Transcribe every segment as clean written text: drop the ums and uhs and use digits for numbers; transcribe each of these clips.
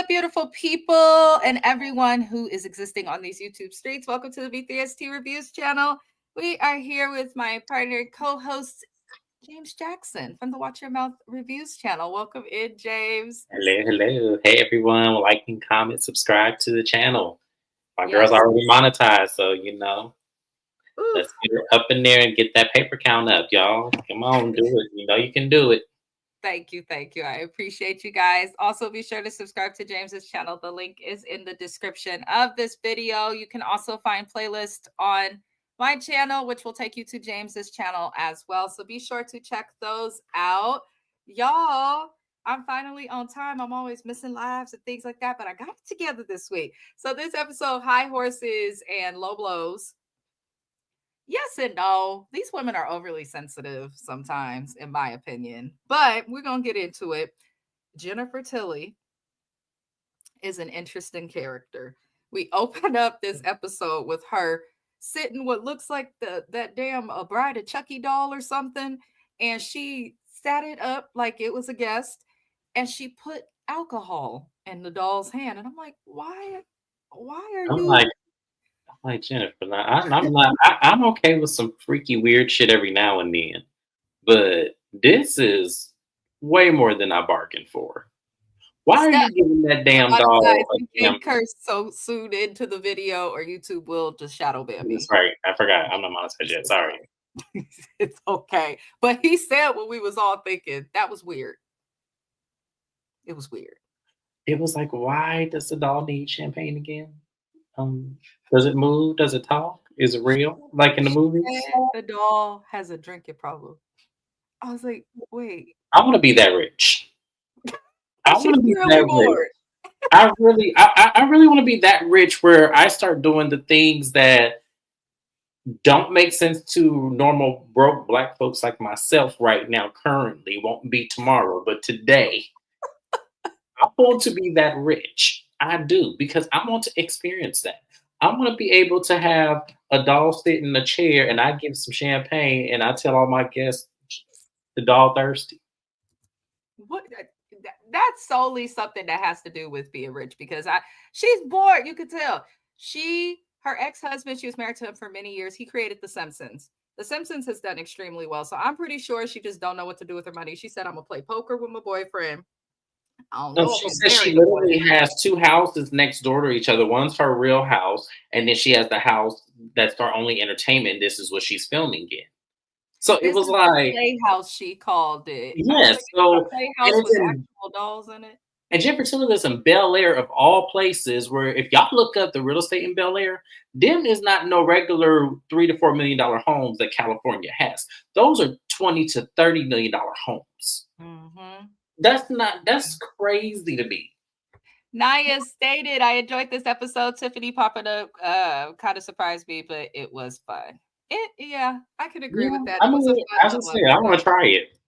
up, beautiful people and everyone who is existing on these YouTube streets? Welcome to the B3ST Reviews channel. We are here with my partner co-host, James Jackson from the Watch Your Mouth Reviews channel. Welcome in, James. Hello. Hey, everyone. Like and comment, subscribe to the channel. My girl's Yes. already monetized, so, Ooh. let's get her up in there and get that paper count up, y'all. Come on, do it. You know you can do it. Thank you. I appreciate you guys. Also, be sure to subscribe to James's channel. The link is in the description of this video. You can also find playlists on my channel, which will take you to James's channel as well. So be sure to check those out. Y'all, I'm finally on time. I'm always missing lives and things like that, but I got it together this week. So this episode, High Horses and Low Blows. Yes and no. These women are overly sensitive sometimes, in my opinion. But we're going to get into it. Jennifer Tilly is an interesting character. We open up this episode with her sitting what looks like that damn a Bride of Chucky doll or something. And she sat it up like it was a guest. And she put alcohol in the doll's hand. And I'm like, why are I'm you... like Jennifer. I'm okay with some freaky weird shit every now and then, but this is way more than I bargained for. Why are you giving that damn doll? You can't curse so soon into the video, or YouTube will just shadow ban me. That's right. I forgot. I'm not monetized yet. Sorry. It's okay. But he said what we was all thinking. That was weird. It was weird. It was like, why does the doll need champagne again? Does it move? Does it talk? Is it real? Like in the movies? The doll has a drinking problem. I was like, wait. I want to be that rich. I want to be really that rich. I really want to be that rich where I start doing the things that don't make sense to normal broke black folks like myself right now, currently, won't be tomorrow, but today. I want to be that rich. I do, because I want to experience that. I want to be able to have a doll sit in a chair and I give some champagne and I tell all my guests the doll thirsty. What? That's solely something that has to do with being rich, because she's bored. You could tell. Her ex-husband, she was married to him for many years. He created The Simpsons. The Simpsons has done extremely well. So I'm pretty sure she just don't know what to do with her money. She said, I'm going to play poker with my boyfriend. I don't know. She says she literally has two houses next door to each other. One's her real house, and then she has the house that's her only entertainment. This is what she's filming in. So it was like playhouse, she called it. Yes. So playhouse with actual dolls in it. And Jennifer Tilly lives in Bel Air, of all places, where if y'all look up the real estate in Bel Air, them is not no regular $3 to $4 million homes that California has. Those are $20 to $30 million homes. Mm-hmm. That's crazy to me. Naya stated, I enjoyed this episode. Tiffany popping up kind of surprised me, but it was fun. I could agree with that. I want to try it.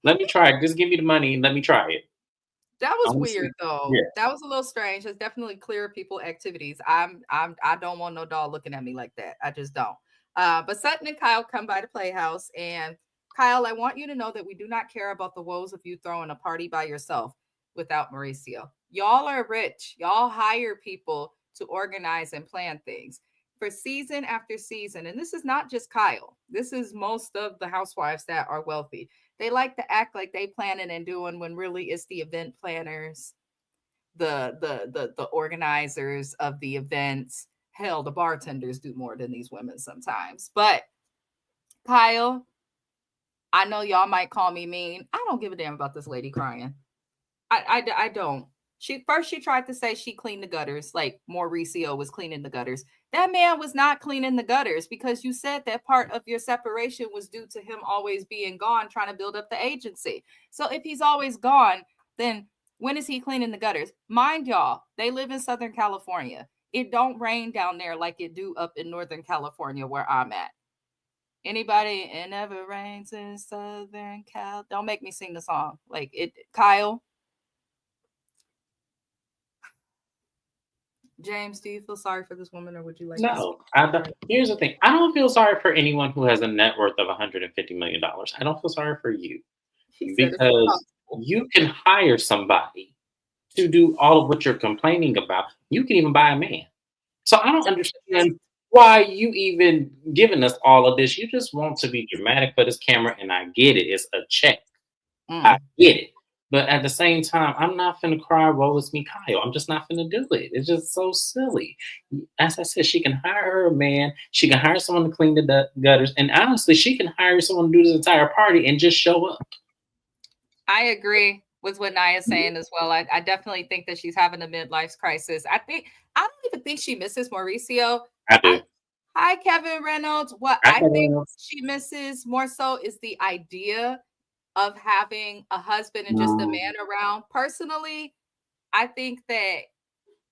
Let me try it. Just give me the money and let me try it. That was weird though. Yeah. That was a little strange. It's definitely clear people activities. I don't want no doll looking at me like that. I just don't. But Sutton and Kyle come by the playhouse, and Kyle, I want you to know that we do not care about the woes of you throwing a party by yourself without Mauricio. Y'all are rich. Y'all hire people to organize and plan things for season after season. And this is not just Kyle. This is most of the housewives that are wealthy. They like to act like they planning and doing when really it's the event planners, the organizers of the events. Hell, the bartenders do more than these women sometimes. But Kyle, I know y'all might call me mean. I don't give a damn about this lady crying. I don't. She tried to say she cleaned the gutters, like Mauricio was cleaning the gutters. That man was not cleaning the gutters, because you said that part of your separation was due to him always being gone, trying to build up the agency. So if he's always gone, then when is he cleaning the gutters? Mind y'all, they live in Southern California. It don't rain down there like it do up in Northern California where I'm at. Anybody? It never rains in Southern Cal. Don't make me sing the song. Like it, Kyle. James, do you feel sorry for this woman, or would you like? No, here's the thing. I don't feel sorry for anyone who has a net worth of $150 million. I don't feel sorry for you, because you can hire somebody to do all of what you're complaining about. You can even buy a man. So I don't Yes. understand why you even giving us all of this. You just want to be dramatic for this camera, and I get it. It's a check. I Mm. get it. But at the same time, I'm not finna cry, woe is me, Kyle. I'm just not finna do it. It's just so silly. As I said, she can hire her a man. She can hire someone to clean the gutters. And honestly, she can hire someone to do this entire party and just show up. I agree with what Naya's saying as well. I definitely think that she's having a midlife crisis. I don't even think she misses Mauricio. I I do. Hi Kevin Reynolds. What I I think can. she misses more so is the idea of having a husband and just a man around. Personally, I think that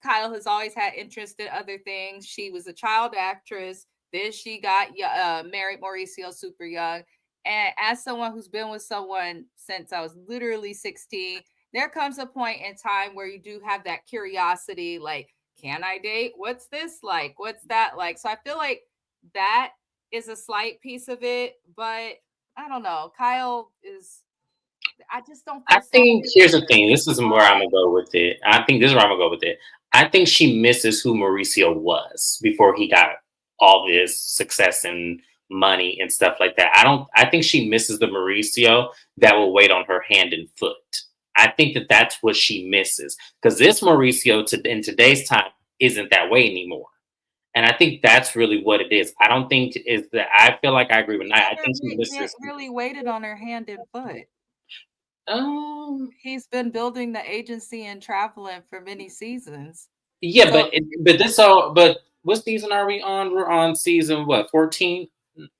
Kyle has always had interest in other things. She was a child actress. Then she got married Mauricio super young. And as someone who's been with someone since I was literally 16, there comes a point in time where you do have that curiosity like, can I date? What's this like? What's that like? So I feel like that is a slight piece of it. But I don't know. Kyle is, I just don't I feel salty think for here's the her. thing. This is where I'm gonna go with it. I think this is where I'm gonna go with it. I think she misses who Mauricio was before he got all this success and money and stuff like that. I don't. I think she misses the Mauricio that will wait on her hand and foot. I think that that's what she misses because this Mauricio in today's time isn't that way anymore. And I think that's really what it is. I don't think is that I feel like I agree with Nia. I think she misses. Really waited on her hand and foot. Um, He's been building the agency and traveling for many seasons. Yeah, So but this all but what season are we on? We're on season what, 14?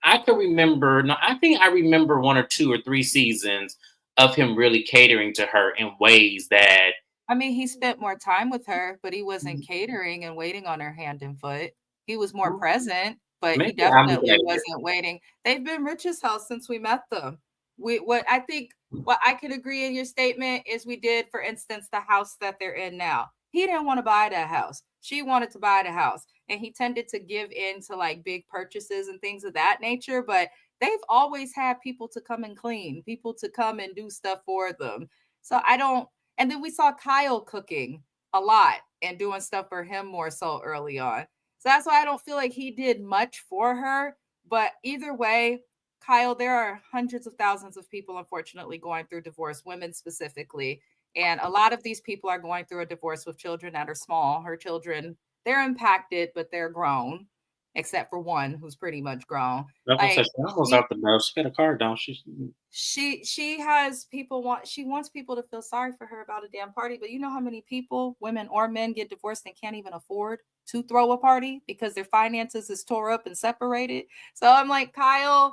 I can remember no, I think I remember one or two or three seasons of him really catering to her in ways that I mean, he spent more time with her, but he wasn't catering and waiting on her hand and foot. He was more present, but he maybe I'm looking definitely at it wasn't waiting. They've been rich as hell since we met them. What I think what I could agree in your statement is we did, for instance, the house that they're in now. He didn't want to buy that house. She wanted to buy the house. And he tended to give in to like big purchases and things of that nature. But they've always had people to come and clean, people to come and do stuff for them. So I don't, and then we saw Kyle cooking a lot and doing stuff for him more so early on. So that's why I don't feel like he did much for her. But either way, Kyle, there are hundreds of thousands of people, unfortunately, going through divorce, women specifically. And a lot of these people are going through a divorce with children that are small. Her children, they're impacted, but they're grown, except for one who's pretty much grown. that's what I said. Like She almost she out the door. She got a car down. She's she has people want she wants people to feel sorry for her about a damn party, but you know how many people, women or men, get divorced and can't even afford to throw a party because their finances is tore up and separated. So I'm like, Kyle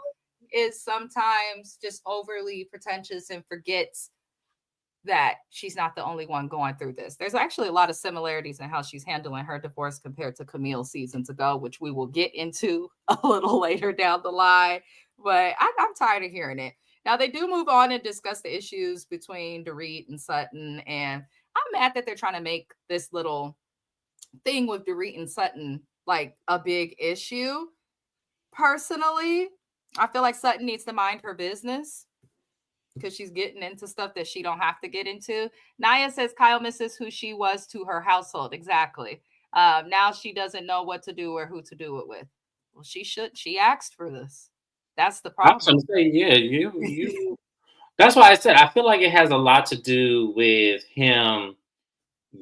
is sometimes just overly pretentious and forgets that she's not the only one going through this. There's actually a lot of similarities in how she's handling her divorce compared to Camille seasons ago, which we will get into a little later down the line. But I'm tired of hearing it. Now they do move on and discuss the issues between Dorit and Sutton, and I'm mad that they're trying to make this little thing with Dorit and Sutton like a big issue. Personally, I feel like Sutton needs to mind her business because she's getting into stuff that she don't have to get into. Naya says Kyle misses who she was to her household. Exactly. Now she doesn't know what to do or who to do it with. Well, she should. She asked for this. That's the I was problem. gonna say, yeah, you that's why I said I feel like it has a lot to do with him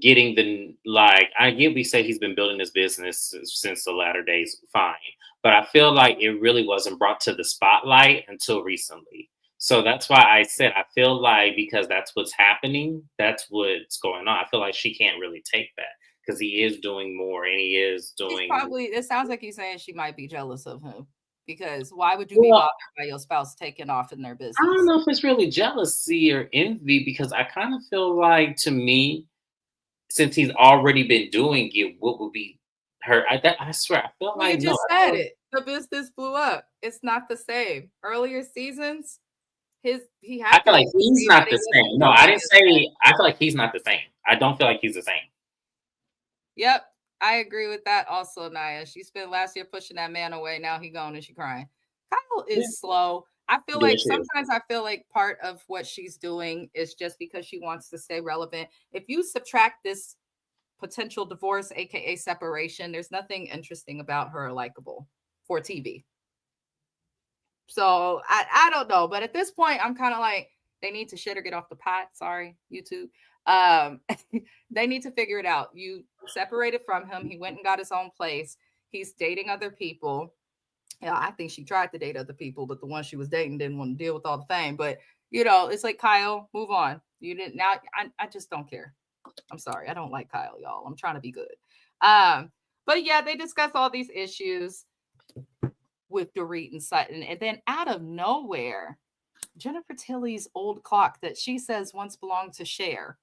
getting the like I get we say he's been building his business since the latter days, fine. But I feel like it really wasn't brought to the spotlight until recently. So that's why I said I feel like because that's what's happening, that's what's going on. I feel like she can't really take that because he is doing more and he is She's doing probably. It sounds like he's saying she might be jealous of him because why would you be well. bothered by your spouse taking off in their I don't business? know if it's really jealousy or envy because I kind of feel like to me, since he's already been doing it, what would be her? I swear, I feel Well, you like no. just said it. The business blew up. It's not the same. Earlier seasons, he I had feel like he's connectivity, not but the he wasn't same. No, I building didn't as say. I feel like he's not the same. I don't feel like he's the same. Yep, I agree with that also, Naya. She spent last year pushing that man away. Now he gone and she crying. Kyle Yeah. is slow. I feel Yeah, like she is. sometimes I feel like part of what she's doing is just because she wants to stay relevant. If you subtract this potential divorce, aka separation, there's nothing interesting about her or likable for TV. So I don't know, but at this point, I'm kind of like they need to shit or get off the pot. Sorry, YouTube. Um, they need to figure it out. You separated from him. He went and got his own place. He's dating other people. Yeah, I think she tried to date other people, but the one she was dating didn't want to deal with all the fame. But it's like Kyle, move on. You didn't now. I just don't care. I'm sorry, I don't like Kyle, y'all. I'm trying to be good. Um, but yeah, they discuss all these issues with Dorit and Sutton, and then out of nowhere, Jennifer Tilly's old clock that she says once belonged to Cher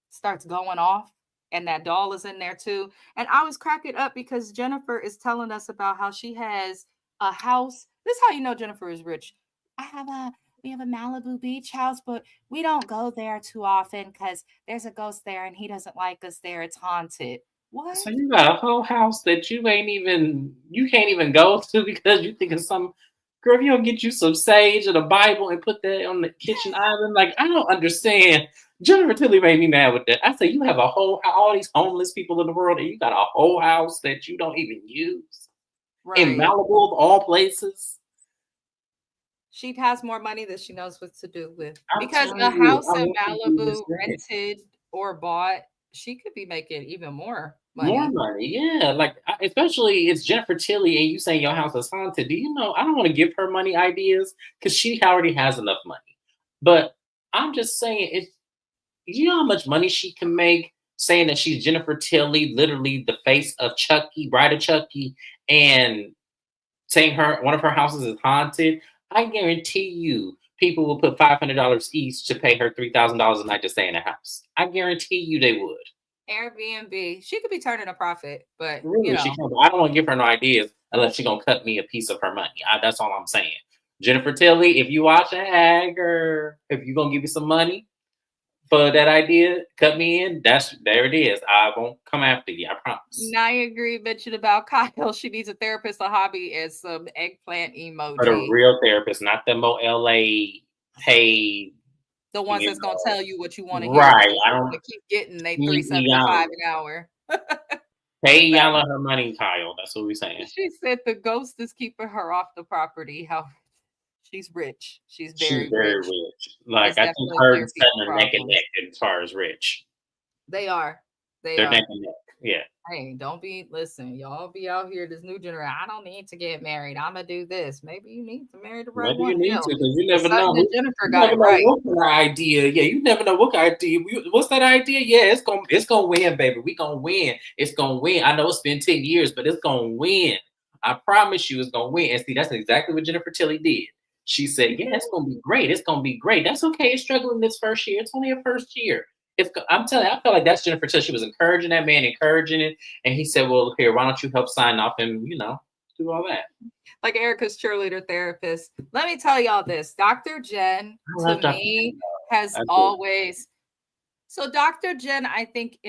starts going off, and that doll is in there too. And I was cracking up because Jennifer is telling us about how she has a house. This is how you know Jennifer is rich. I have a we have a Malibu beach house, but we don't go there too often because there's a ghost there and he doesn't like us there. It's haunted. What? So you got a whole house that you can't even go to because you think of some girl. If you don't get you some sage and a Bible and put that on the kitchen island, like I don't understand. Jennifer Tilly made me mad with that. I say you have all these homeless people in the world, and you got a whole house that you don't even use in Right. Malibu of all places. She has more money than she knows what to do with. I'm Because telling a you, house I in want to do this Malibu, thing. rented or bought, she could be making even more More money. money, yeah. Like, especially it's Jennifer Tilly, and you saying your house is haunted. Do you know? I don't want to give her money ideas because she already has enough money. But I'm just saying, you know how much money she can make saying that she's Jennifer Tilly, literally the face of Chucky, Bride of Chucky, and saying one of her houses is haunted. I guarantee you, people will put $500 each to pay her $3,000 a night to stay in a house. I guarantee you they would. Airbnb, she could be turning a profit, but Really, she can. But I don't want to give her no ideas unless she's gonna cut me a piece of her money. That's all I'm saying. Jennifer Tilly, if you watch a girl, if you gonna give me some money for that idea, cut me in. There it is. I won't come after you. I promise. I agree. Mentioned about Kyle. She needs a therapist, a hobby, and some eggplant But a emoji. real therapist, not the Mo LA paid. The ones You that's gonna know, tell you what you want to hear right? because I they want don't to keep getting they need $3.75 Iyanla. an hour. Pay But Iyanla her money, Kyle. That's what we saying. she said the ghost is keeping her off the property. How she's rich. She's She's very very rich. rich. Like It's I think definitely her and clear Sutton people are neck and problems. neck as far as rich. They are. They They're neck are. and neck. Yeah. Hey, don't be listen, y'all be out here, this new generation. I don't need to get married. I'ma do this. Maybe you need to marry the right Maybe you one. need Hell, to because you the never know. Sutton and Jennifer You got never it know right. what kind of idea. Yeah, you never know what idea. What's that idea? Yeah, it's gonna win, baby. We gonna win. It's gonna win. I know it's been 10 years, but it's gonna win. I promise you, it's gonna win. And see, that's exactly what Jennifer Tilly did. She said, "Yeah, it's gonna be great. It's gonna be great. That's okay. It's struggling this first year. It's only a first year." I'm telling you, I felt like that's Jennifer Tilly. She was encouraging that man, encouraging it, and he said, "Well, here, why don't you help sign off and do all that?" Like Erica's cheerleader therapist. Let me tell y'all this. Dr. Jen, I to love Dr. me, has I do. always so Dr. Jen, I think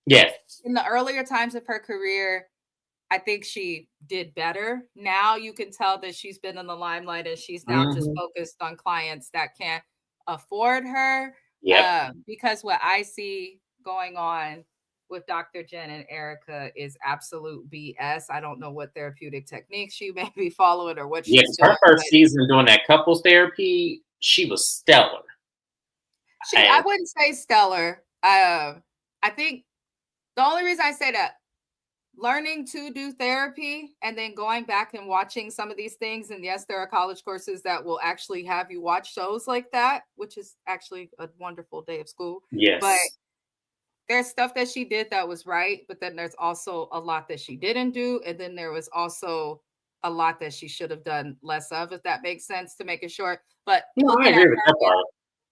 Yes. in the earlier times of her career, I think she did better. Now you can tell that she's been in the limelight and she's now just Mhm. focused on clients that can't afford her. Yep. Because what I see going on with Dr. Jen and Erica is absolute BS. I don't know what therapeutic techniques she may be following or what Yeah, she's 'cause doing, her first but season doing that couples therapy, she was stellar. I And wouldn't say stellar. I think the only reason I say that learning to do therapy and then going back and watching some of these things, and yes, there are college courses that will actually have you watch shows like that, which is actually a wonderful day of school. But yes. there's stuff that she did that was right, but then there's also a lot that she didn't do, and then there was also a lot that she should have done less of, if that makes sense, to make it short. But No, I agree with that part.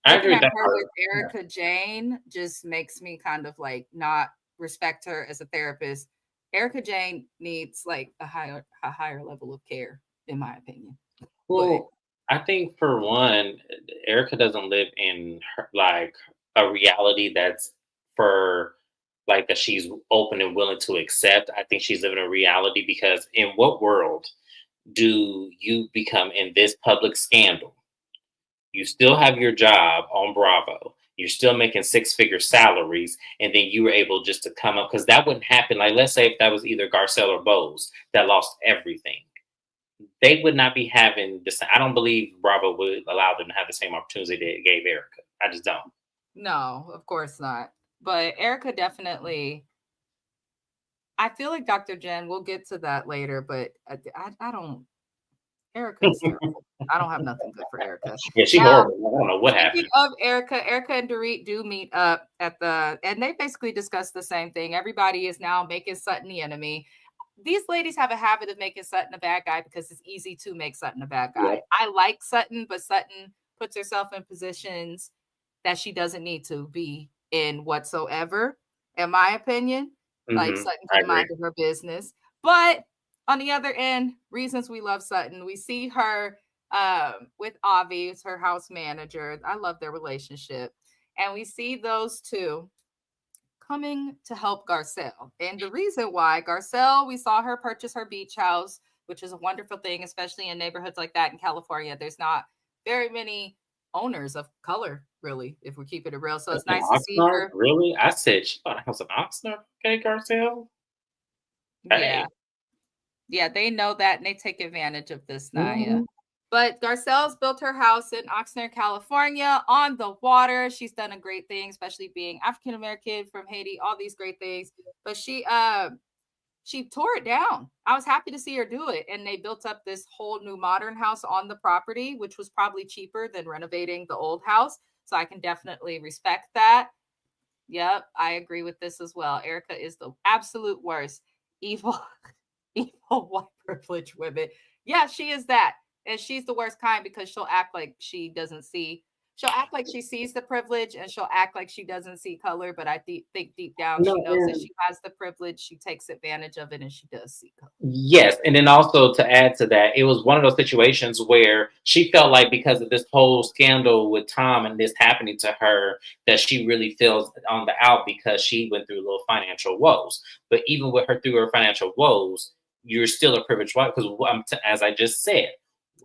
I agree looking with at that her part. with Yeah. Erica Jane just makes me kind of like not respect her as a therapist. Erica Jane needs like a higher level of care, in my opinion. But Well, I think for one, Erica doesn't live in like a reality that's for like that she's open and willing to accept. I think she's living a reality because in what world do you become in this public scandal? You still have your job on Bravo. You're still making six-figure salaries, and then you were able just to come up because that wouldn't happen. Like, let's say if that was either Garcelle or Bose that lost everything, they would not be having this. I don't believe Bravo would allow them to have the same opportunity they gave Erica. I just don't. No, of course not. But Erica definitely, I feel like Dr. Jen, we'll get to that later, but I don't, Erica is terrible. I don't have nothing good for Erica. Yeah, she Now, horrible. I don't know what speaking happened. of Erica, Erica and Dorit do meet up at and they basically discuss the same thing. Everybody is now making Sutton the enemy. These ladies have a habit of making Sutton a bad guy because it's easy to make Sutton a bad guy. Yep. I like Sutton, but Sutton puts herself in positions that she doesn't need to be in whatsoever, in my opinion. Like Sutton I could have agree. minded her business. But on the other end, reasons we love Sutton, we see her with Avi, it's her house manager. I love their relationship. And we see those two coming to help Garcelle. And the reason why Garcelle, we saw her purchase her beach house, which is a wonderful thing, especially in neighborhoods like that in California. There's not very many owners of color, really, if we're keeping it real. So That's it's in nice to see Oxnard? her. Really? I said she bought a house in Oxnard. Okay, Garcelle. Yeah. Hey. Yeah, they know that and they take advantage of this, Naya. Mhm. But Garcelle's built her house in Oxnard, California, on the water. She's done a great thing, especially being African American from Haiti, all these great things. But she tore it down. I was happy to see her do it. And they built up this whole new modern house on the property, which was probably cheaper than renovating the old house. So I can definitely respect that. Yep, I agree with this as well. Erica is the absolute worst. Evil, evil white privileged women. Yeah, she is that. And she's the worst kind because she'll act like she doesn't see. She'll act like she sees the privilege and she'll act like she doesn't see color. But think deep down, No, she knows that and she has the privilege. She takes advantage of it and she does see color. yes, and then also to add to that, it was one of those situations where she felt like because of this whole scandal with Tom and this happening to her, that she really feels on the out because she went through little financial woes. But even with her through her financial woes, you're still a privileged wife because, as I just said,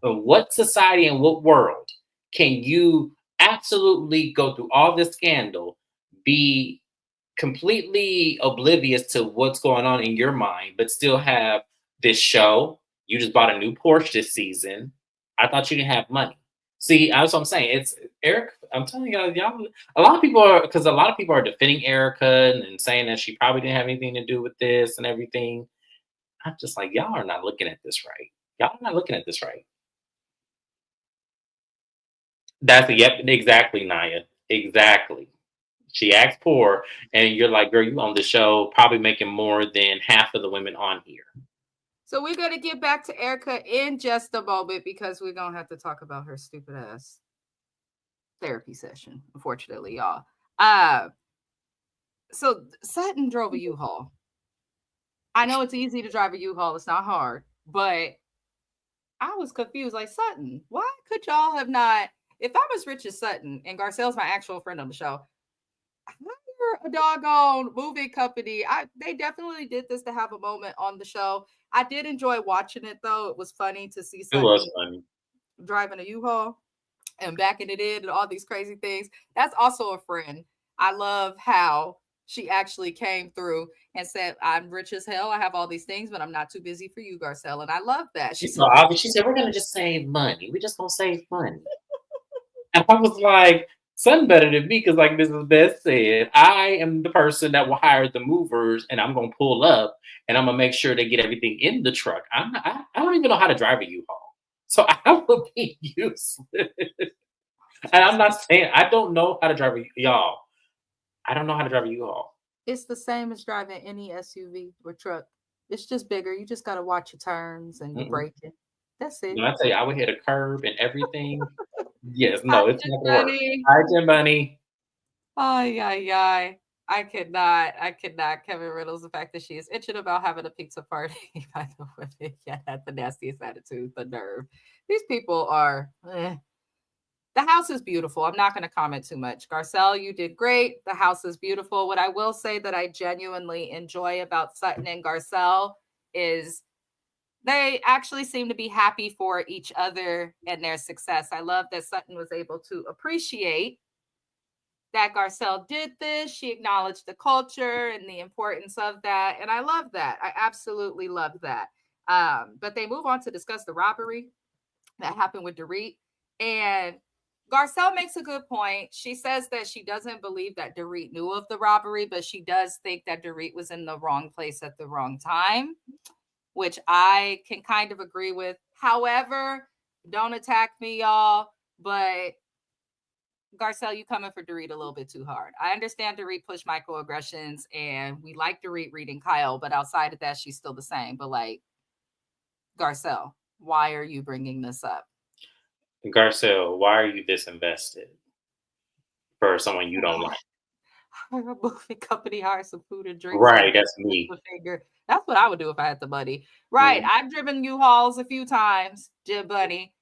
in what society and what world can you absolutely go through all this scandal, be completely oblivious to what's going on in your mind, but still have this show? You just bought a new Porsche this season. I thought you didn't have money. See, that's what I'm saying. It's Eric. I'm telling y'all. A lot of people are because a lot of people are defending Erica and saying that she probably didn't have anything to do with this and everything. I'm just like, y'all are not looking at this right. Y'all are not looking at this right. That's yep, exactly, Naya. Exactly. She acts poor, and you're like, girl, you on the show, probably making more than half of the women on here. So we're gonna get back to Erica in just a moment because we're gonna have to talk about her stupid ass therapy session, unfortunately, y'all. Uh so Sutton drove a U-Haul. I know it's easy to drive a U-Haul, it's not hard, but I was confused. Like, Sutton, why could y'all have not? If I'm as rich as Sutton and Garcelle's my actual friend on the show, hire a doggone movie company. They definitely did this to have a moment on the show. I did enjoy watching it though. It was funny to see It was Sutton funny. driving a U-Haul and backing it in and all these crazy things. That's also a friend. I love how she actually came through and said, I'm rich as hell. I have all these things, but I'm not too busy for you, Garcelle. And I love that. She She said, said, she said, we're gonna just save money. We just gonna save money. And I was like, son better than me, because like Mrs. Best said, I am the person that will hire the movers and I'm gonna pull up and I'm gonna make sure they get everything in the truck. I don't even know how to drive a U-Haul. So I will be useless. And I'm not saying I don't know how to drive a y'all. I don't know how to drive a U-Haul. it's the same as driving any SUV or truck. It's just bigger. You just got to watch your turns and your Mm-mm. braking. That's it. When I tell you I would hit a curb and everything, yes, Hi, no, it's not gonna work. Bunny. Hi, Jim Bunny. Ay, ay, ay. I could not. I could not. Kevin Riddles, the fact that she is itching about having a pizza party by the women. Yeah, that's the nastiest attitude, the nerve. These people are. The house is beautiful. I'm not going to comment too much. Garcelle, you did great. The house is beautiful. What I will say that I genuinely enjoy about Sutton and Garcelle is they actually seem to be happy for each other and their success. I love that Sutton was able to appreciate that Garcelle did this. She acknowledged the culture and the importance of that. And I love that. I absolutely love that. But they move on to discuss the robbery that happened with Dorit. And Garcelle makes a good point. She says that she doesn't believe that Dorit knew of the robbery, but she does think that Dorit was in the wrong place at the wrong time, which I can kind of agree with. However, don't attack me, y'all, but Garcelle, you coming for Dorit a little bit too hard. I understand Dorit push microaggressions, and we like Dorit reading Kyle, but outside of that, she's still the same. But like, Garcelle, why are you bringing this up? Garcelle, why are you this invested for someone you don't like? A movie company hire some food and drinks and Right, that's me. a figure. That's what I would do if I had the money. Right. Mhm. I've driven U-Hauls a few times, Jim Bunny.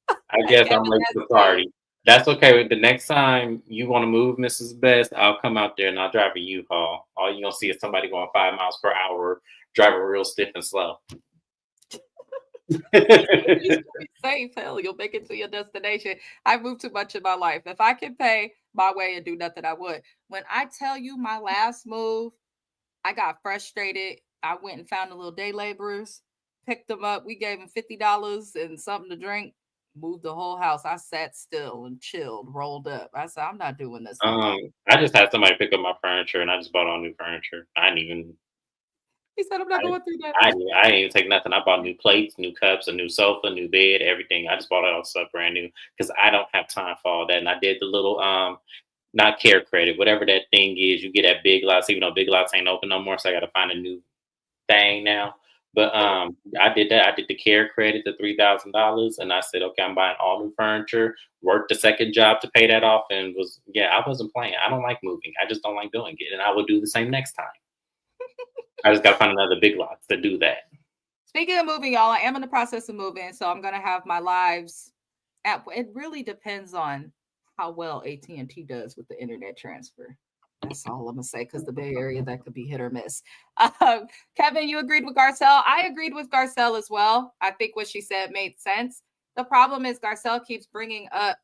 I guess I'm Kevin late has to the too. party. That's okay. The next time you want to move, Mrs. Best, I'll come out there and I'll drive a U-Haul. All you're gonna see is somebody going 5 miles per hour, driving real stiff and slow. You should be safe. Hell, you'll make it to your destination. I've moved too much in my life. If I could pay my way and do nothing, I would. When I tell you my last move, I got frustrated. I went and found the little day laborers, picked them up. We gave them $50 and something to drink, moved the whole house. I sat still and chilled, rolled up. I said, I'm not doing this no more. um, I just had somebody pick up my furniture and I just bought all new furniture. I didn't even He said, I'm not going through that. I didn't even take nothing. I bought new plates, new cups, a new sofa, new bed, everything. I just bought all stuff brand new because I don't have time for all that. And I did the little not care credit, whatever that thing is. You get at Big Lots, even though Big Lots ain't open no more, so I got to find a new thing now. But I did that. I did the care credit, the $3,000, and I said, okay, I'm buying all new furniture. Worked the second job to pay that off, and I wasn't playing. I don't like moving. I just don't like doing it, and I will do the same next time. I just got to find another Big Lots to do that. Speaking of moving, y'all, I am in the process of moving, so I'm gonna have my lives. It really depends on how well AT&T does with the internet transfer. That's all I'm gonna say because the Bay Area that could be hit or miss. Kevin, you agreed with Garcelle. I agreed with Garcelle as well. I think what she said made sense. The problem is Garcelle keeps bringing up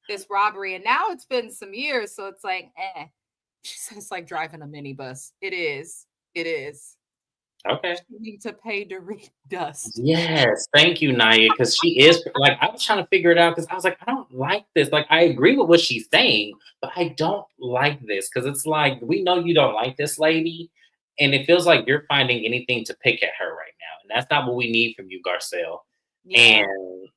this robbery, and now it's been some years, so it's like, eh. She said it's like driving a minibus. It is. It is. Okay. You need to pay to read dust. Yes, thank you, Naya, because she is like I was trying to figure it out because I was like, I don't like this. Like, I agree with what she's saying, but I don't like this because it's like we know you don't like this lady, and it feels like you're finding anything to pick at her right now, and that's not what we need from you, Garcelle. Yeah. And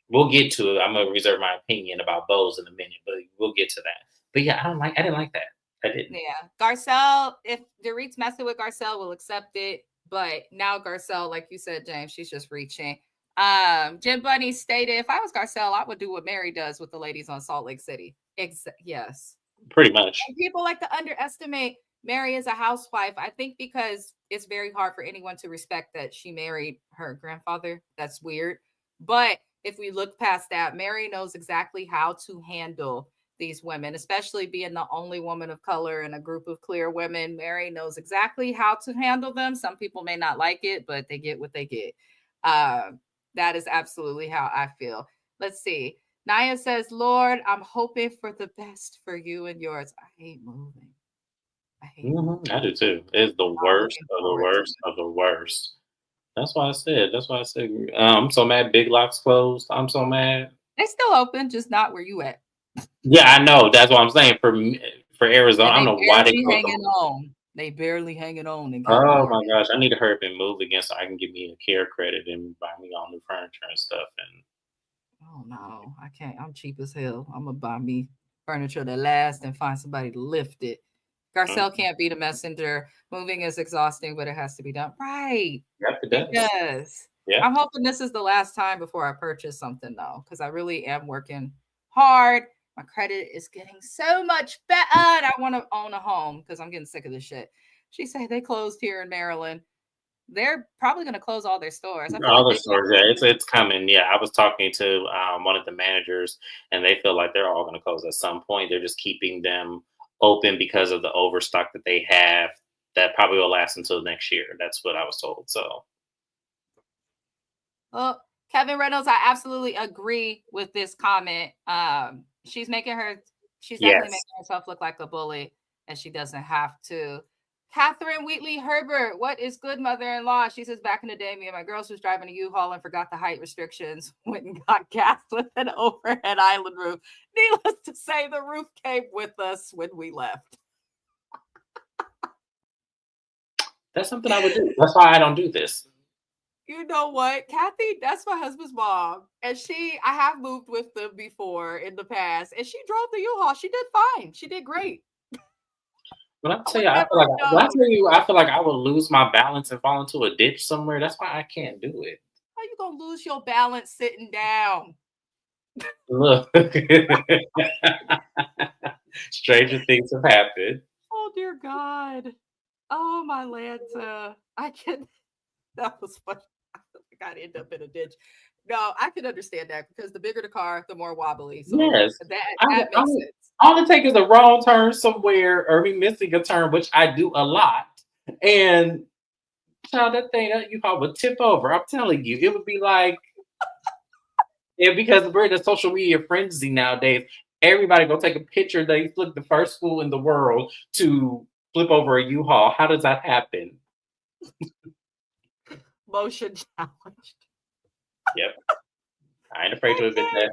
we'll get to it. I'm gonna reserve my opinion about Bose in a minute, but we'll get to that. But yeah, I didn't like that. I didn't. Yeah. Garcelle, if Dorit's messing with Garcelle, we'll accept it. But now Garcelle, like you said, James, she's just reaching. Jim Bunny stated, if I was Garcelle, I would do what Mary does with the ladies on Salt Lake City. Yes. Pretty much. And people like to underestimate Mary as a housewife. I think because it's very hard for anyone to respect that she married her grandfather. That's weird. But if we look past that, Mary knows exactly how to handle these women, especially being the only woman of color in a group of clear women. Mary knows exactly how to handle them. Some people may not like it, but they get what they get. That is absolutely how I feel. Let's see. Naya says, Lord, I'm hoping for the best for you and yours. I hate moving. I hate moving. I do too. It's the I'm worst looking of the forward to worst it. of the worst. That's why I said. That's why I said. I'm so mad. Big Lock's closed. I'm so mad. They still open, just not where you at. Yeah, I know. That's what I'm saying. For Arizona, And I don't they know why they barely closed them. hanging on. They barely hanging on in Oh my California. gosh, I need to hurry up and move again so I can get me a care credit and buy me all new furniture and stuff. And Oh no, I can't. I'm cheap as hell. I'm gonna buy me furniture that lasts and find somebody to lift it. Garcelle mm, can't be the messenger. Moving is exhausting, but it has to be done. Right. yep, it It does. does. Yep. I'm hoping this is the last time before I purchase something though, because I really am working hard. My credit is getting so much better. And I want to own a home because I'm getting sick of this shit. She said they closed here in Maryland. They're probably going to close all their stores. I feel like All the they stores, yeah, it's coming. Yeah, I was talking to one of the managers, and they feel like they're all going to close at some point. They're just keeping them open because of the overstock that they have. That probably will last until next year. That's what I was told. So Well, Kevin Reynolds, I absolutely agree with this comment. She's making her, she's definitely Yes. making herself look like a bully, and she doesn't have to. Catherine Wheatley Herbert, what is good mother-in-law? She says, back in the day, me and my girls was driving a U-Haul and forgot the height restrictions. Went and got gas with an overhead island roof. Needless to say, the roof came with us when we left. That's something I would do. That's why I don't do this. You know what? Kathy, that's my husband's mom. And I have moved with them before in the past, and she drove the U-Haul. She did fine. She did great. When I I tell would you, I never feel like have when I known. tell you, I feel like I would lose my balance and fall into a ditch somewhere. That's why I can't do it. How you gonna lose your balance sitting down? Look, stranger things have happened. Oh dear God. Oh my Lanta. I can that was funny. I feel like I'd end up in a ditch. No, I can understand that because the bigger the car, the more wobbly. So Yes, that I makes would. sense. All it takes is a wrong turn somewhere, or me missing a turn, which I do a lot, and child, that thing that you probably would tip over. I'm telling you, it would be like, and because we're in a social media frenzy nowadays, everybody go take a picture. They look the first school in the world to flip over a U-Haul. How does that happen? Motion challenged. Yep, I ain't afraid to admit Okay. that.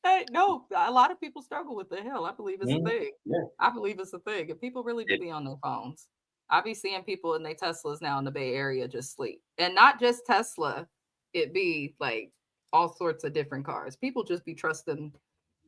Hey, no, a lot of people struggle with the hill. I believe it's a Mhm. thing. Yeah, I believe it's a thing. And people really do it, be on their phones. I be seeing people in their Teslas now in the Bay Area just sleep. And not just Tesla, it be like all sorts of different cars. People just be trusting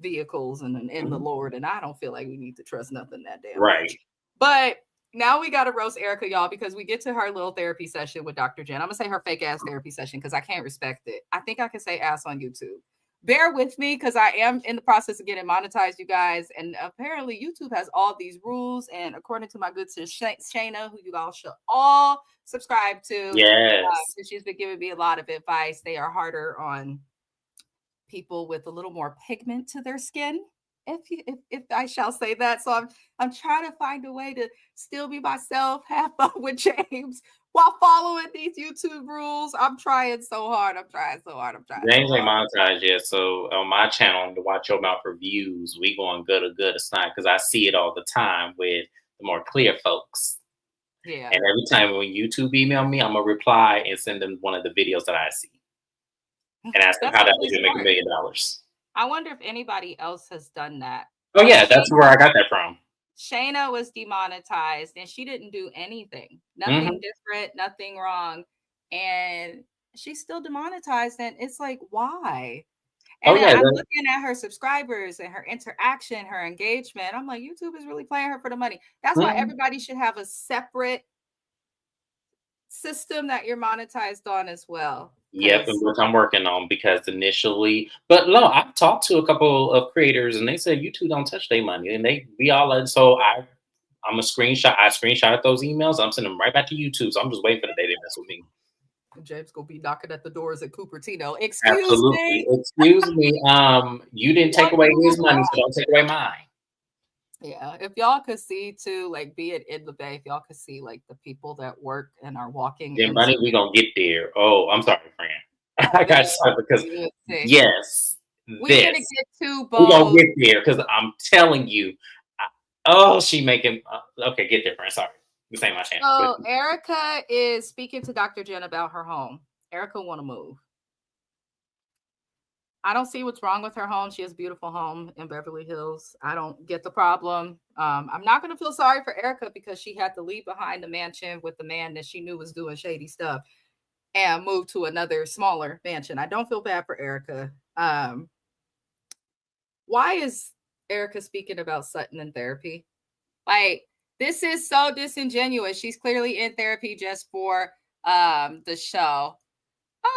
vehicles and in the mhm. Lord. And I don't feel like we need to trust nothing that damn much. Right. But now we got to roast Erica, y'all, because we get to her little therapy session with Dr. Jen. I'm going to say her fake ass therapy session because I can't respect it. I think I can say ass on YouTube. Bear with me because I am in the process of getting monetized, you guys. And apparently, YouTube has all these rules. And according to my good sis Shayna, who you all should all subscribe to, Yes. she's been giving me a lot of advice. They are harder on people with a little more pigment to their skin. If I shall say that, so I'm trying to find a way to still be myself, have fun with James while following these YouTube rules. I'm trying so hard. I'm trying so hard. I'm trying so James ain't hard. monetized yet, so on my channel, to watch your mouth reviews, we going good or good. It's not because I see it all the time with the more clear folks. Yeah, And every time when YouTube email me, I'm gonna reply and send them one of the videos that I see and ask them that's how that actually we can make smart. $1 million. I wonder if anybody else has done that. Oh Like yeah, that's where I got that from. Shayna was demonetized and she didn't do anything, nothing Hmm. different, nothing wrong. And she's still demonetized. And it's like, why? Oh And then yeah, I'm looking at her subscribers and her interaction, her engagement. I'm like, YouTube is really playing her for the money. That's why mhm. everybody should have a separate system that you're monetized on as well. Yep, and Because which I'm working on because initially, but no, I've talked to a couple of creators and they said YouTube don't touch their money, and they we all so I'm a screenshot. I screenshot those emails. I'm sending them right back to YouTube. So I'm just waiting for the day they mess with me. James gonna be knocking at the doors at Cupertino. Excuse Absolutely. me. Excuse me. You didn't take What away do his I money, so don't take away mine. Yeah, if y'all could see too, like be it in the bay, if y'all could see like the people that work and are walking Then, into buddy, we gonna get there. Oh, I'm sorry, friend. I you got would stuff because you would see. yes, We're gonna this get to we gonna Bose. get there because I'm telling you. Oh, she making okay. Get there, friend. Sorry, this ain't my channel. But So Erica is speaking to Dr. Jen about her home. Erica want to move. I don't see what's wrong with her home. She has a beautiful home in Beverly Hills. I don't get the problem. I'm not going to feel sorry for Erica because she had to leave behind the mansion with the man that she knew was doing shady stuff and move to another smaller mansion. I don't feel bad for Erica. Why is Erica speaking about Sutton in therapy? Like, this is so disingenuous. She's clearly in therapy just for the show.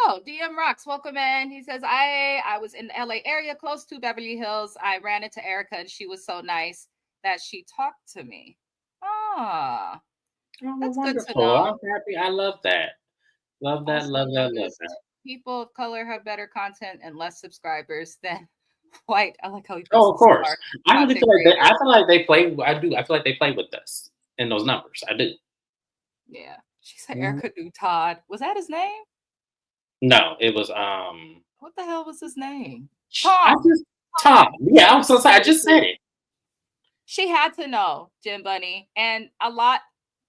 Oh, DM Rocks, welcome in. He says, I was in the LA area close to Beverly Hills. I ran into Erica and she was so nice that she talked to me. Ah, oh, well, that's good to wonderful. know. I'm happy. I love that. Love that. Also Love that. Love noticed that. people of color have better content and less subscribers than white. I like how he puts Oh, the of course. star I really content feel like they. I creators. feel like they play. I do. I feel like they play with us in those numbers. I do. Yeah. She said Mhm. Erica knew Todd. Was that his name? No, it was What the hell was his name? I Tom. just Tom. Tom. Yeah, I'm so sorry. I Thank just said you. it. She had to know, Jim Bunny, and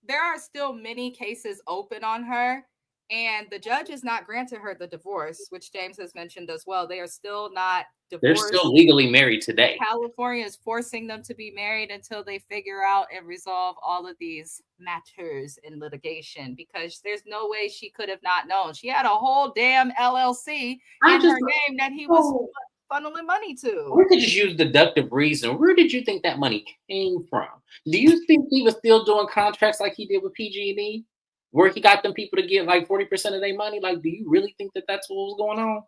there are still many cases open on her, and the judge is not granting her the divorce, which James has mentioned as well. They are still not They're divorced. still legally married today. California is forcing them to be married until they figure out and resolve all of these matters in litigation, because there's no way she could have not known. She had a whole damn LLC I in her just name that he was oh, funneling money to. we could just use deductive reason. Where did you think that money came from? Do you think he was still doing contracts like he did with PG&E, where he got them people to get like 40% of their money? Like, do you really think that that's what was going on?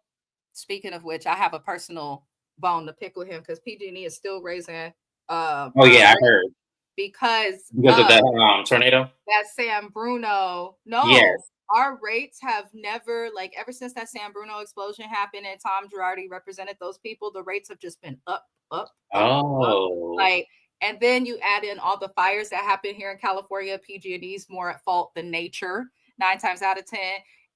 Speaking of which, I have a personal bone to pick with him because PG&E is still raising Oh yeah, I rent heard because because of of the tornado. that San Bruno. No, Yes. our rates have never, like, ever since that San Bruno explosion happened and Tom Girardi represented those people, the rates have just been up, up, up, up. Oh, Like, and then you add in all the fires that happen here in California. PG&E is more at fault than nature, 9 times out of 10.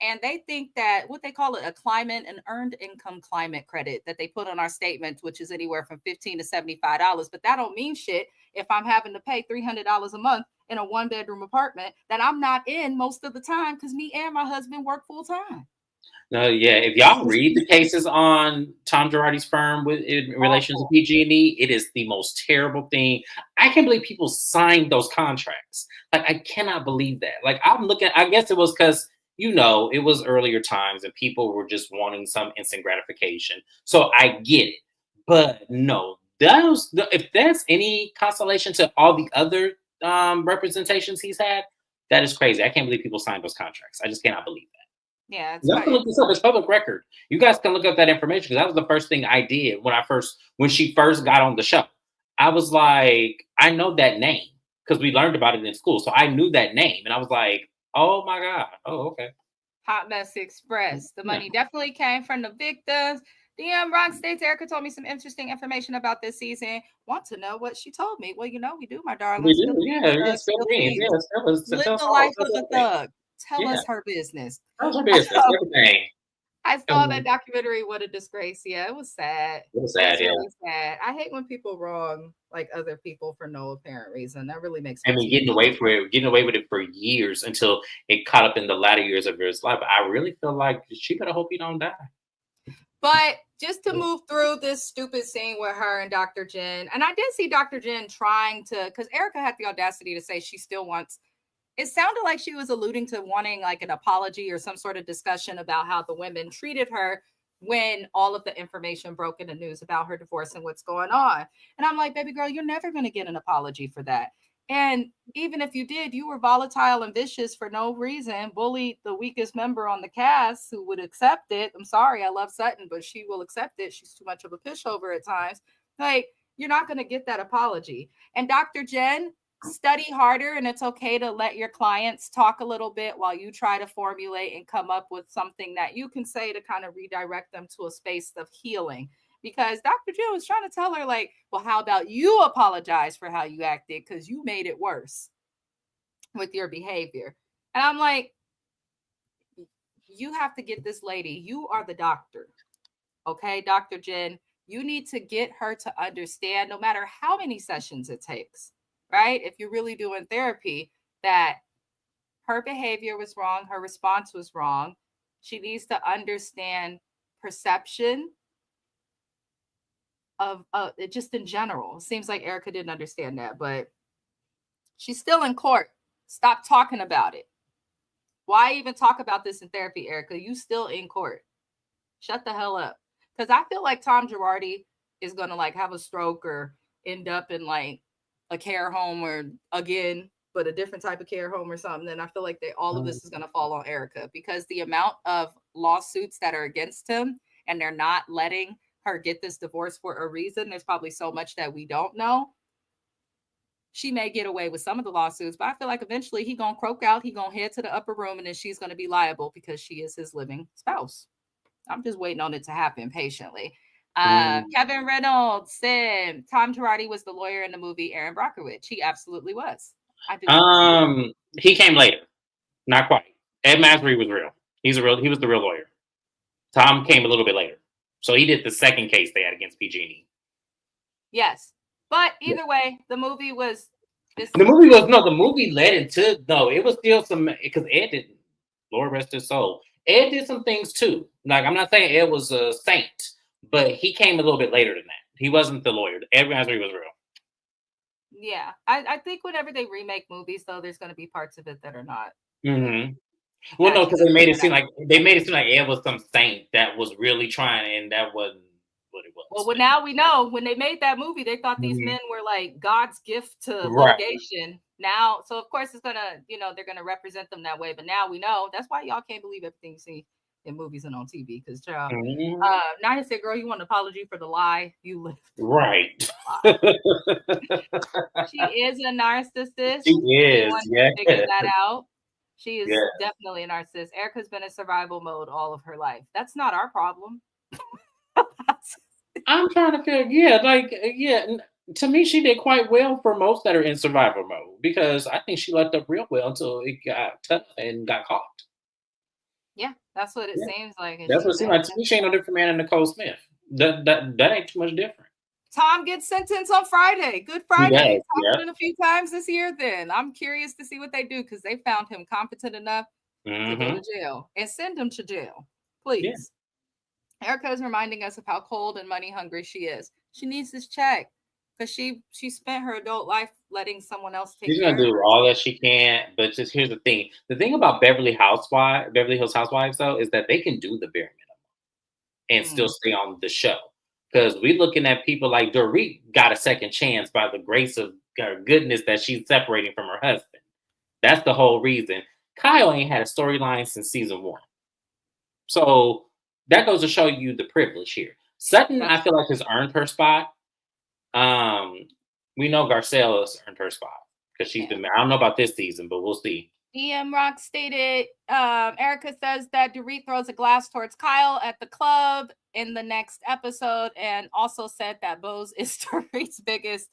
And they think that what they call it a climate and earned income climate credit that they put on our statements, which is anywhere from $15 to $75. But that don't mean shit if I'm having to pay $300 a month in a 1 bedroom apartment that I'm not in most of the time because me and my husband work full time. no, yeah. If y'all read the cases on Tom Girardi's firm with in relation to Awful. PG&E, it is the most terrible thing. I can't believe people signed those contracts. Like, I cannot believe that. Like, I'm looking. I guess it was because it was earlier times and people were just wanting some instant gratification. So I get it, but no, if that's any consolation to all the other representations he's had, that is crazy. I can't believe people signed those contracts. I just cannot believe that. Yeah, it's You have to quite. look this up. It's public record. You guys can look up that information because that was the first thing I did when she first got on the show. I was like, I know that name because we learned about it in school. So I knew that name, and I was like, oh my god, oh okay, Hot Mess Express. The yeah, money definitely came from the victims. DM Rock States Erica told me some interesting information about this season. Want to know what she told me? Well, we do, my we darling. do, Spill the yeah, beans, yeah, love. spill Spill the beans, beans. yeah, Live tell us the all, life of a thug. Tell yeah, us her business. tell us your business, everything. I saw that Mhm. documentary, What a Disgrace. Yeah, it was sad. It was It sad, was yeah. really sad. I hate when people wrong like other people for no apparent reason. That really makes I me mean, teary. getting away with it for years until it caught up in the latter years of his life. I really feel like she better hope he don't die. But just to move through this stupid scene with her and Dr. Jen, and I did see Dr. Jen trying to, because Erica had the audacity to say she still wants, it sounded like she was alluding to wanting like an apology or some sort of discussion about how the women treated her when all of the information broke in the news about her divorce and what's going on. And I'm like, baby girl, you're never going to get an apology for that. And even if you did, you were volatile and vicious for no reason, bullied the weakest member on the cast who would accept it. I'm sorry, I love Sutton, but she will accept it. She's too much of a pushover at times. Like, you're not going to get that apology. And Dr. Jen, study harder, and it's okay to let your clients talk a little bit while you try to formulate and come up with something that you can say to kind of redirect them to a space of healing, because Dr. Jill was trying to tell her, like, well, how about you apologize for how you acted because you made it worse with your behavior. And I'm like, you have to get this lady, you are the doctor. Okay, Dr. Jen, you need to get her to understand, no matter how many sessions it takes, right? If you're really doing therapy, that her behavior was wrong, her response was wrong. She needs to understand perception of it just in general. It seems like Erica didn't understand that, but she's still in court. Stop talking about it. Why even talk about this in therapy, Erica? You still in court. Shut the hell up. Because I feel like Tom Girardi is gonna like have a stroke or end up in like a care home or again, but a different type of care home or something. And I feel like all of this is gonna fall on Erica because the amount of lawsuits that are against him and they're not letting her get this divorce for a reason. There's probably so much that we don't know. She may get away with some of the lawsuits, but I feel like eventually he gonna croak out, he gonna head to the upper room, and then she's gonna be liable because she is his living spouse. I'm just waiting on it to happen patiently. Mm. Kevin Reynolds said Tom Girardi was the lawyer in the movie Aaron Brockovich. He absolutely was. I do not disagree. He came later, not quite. Ed Masry was real. He was the real lawyer. Tom came a little bit later. So he did the second case they had against PG&E. Yes. But either way, the movie was The movie was no, the movie led into no, it was still some because Ed didn't. Lord rest his soul. Ed did some things too. Like I'm not saying Ed was a saint, but he came a little bit later than that. He wasn't the lawyer. Ed Raspberry was real. Yeah. I think whenever they remake movies though, there's gonna be parts of it that are not Mm-hmm. Well, no, because accurate. they made it seem like Ed was some saint that was really trying, and that wasn't what it was. Well, now we know when they made that movie, they thought these Mhm. men were like God's gift to Right. litigation. Now, so of course it's gonna, they're gonna represent them that way. But now we know that's why y'all can't believe everything you see in movies and on TV. Because child, Mhm. Naya said, "Girl, you want an apology for the lie you lived." Right. She is a narcissist. She Anyone is. who Yeah. figured that out, she is Yeah. definitely a narcissist. Erica's been in survival mode all of her life. That's not our problem. I'm trying to figure. Yeah, like yeah. To me, she did quite well for most that are in survival mode because I think she left up real well until it got tough and got caught. Yeah, that's what it Yeah, seems like. And that's what it seemed like. To me, she ain't no different man than Nicole Smith. That ain't too much different. Tom gets sentenced on Friday. Good He Friday. does. Tom's Yeah. been a few times this year then. I'm curious to see what they do because they found him competent enough to go Mm-hmm. to jail and send him to jail. Yeah. Please. Erica is reminding us of how cold and money hungry she is. She needs this check because she spent her adult life letting someone else take She's gonna care of do her. all that she can, but just here's the thing: the thing about Beverly Hills Housewives, though, is that they can do the bare minimum and still Mm. stay on the show. Because we looking at people like Dorit got a second chance by the grace of her goodness that she's separating from her husband. That's the whole reason. Kyle ain't had a storyline since season 1, so that goes to show you the privilege here. Sutton, That's I feel like has earned her spot. Um, we know Garcelle has earned her spot because she's yeah. been. I don't know about this season, but we'll see. DM Rock stated, Erica says that Dorit throws a glass towards Kyle at the club in the next episode, and also said that Bose is Dorit's biggest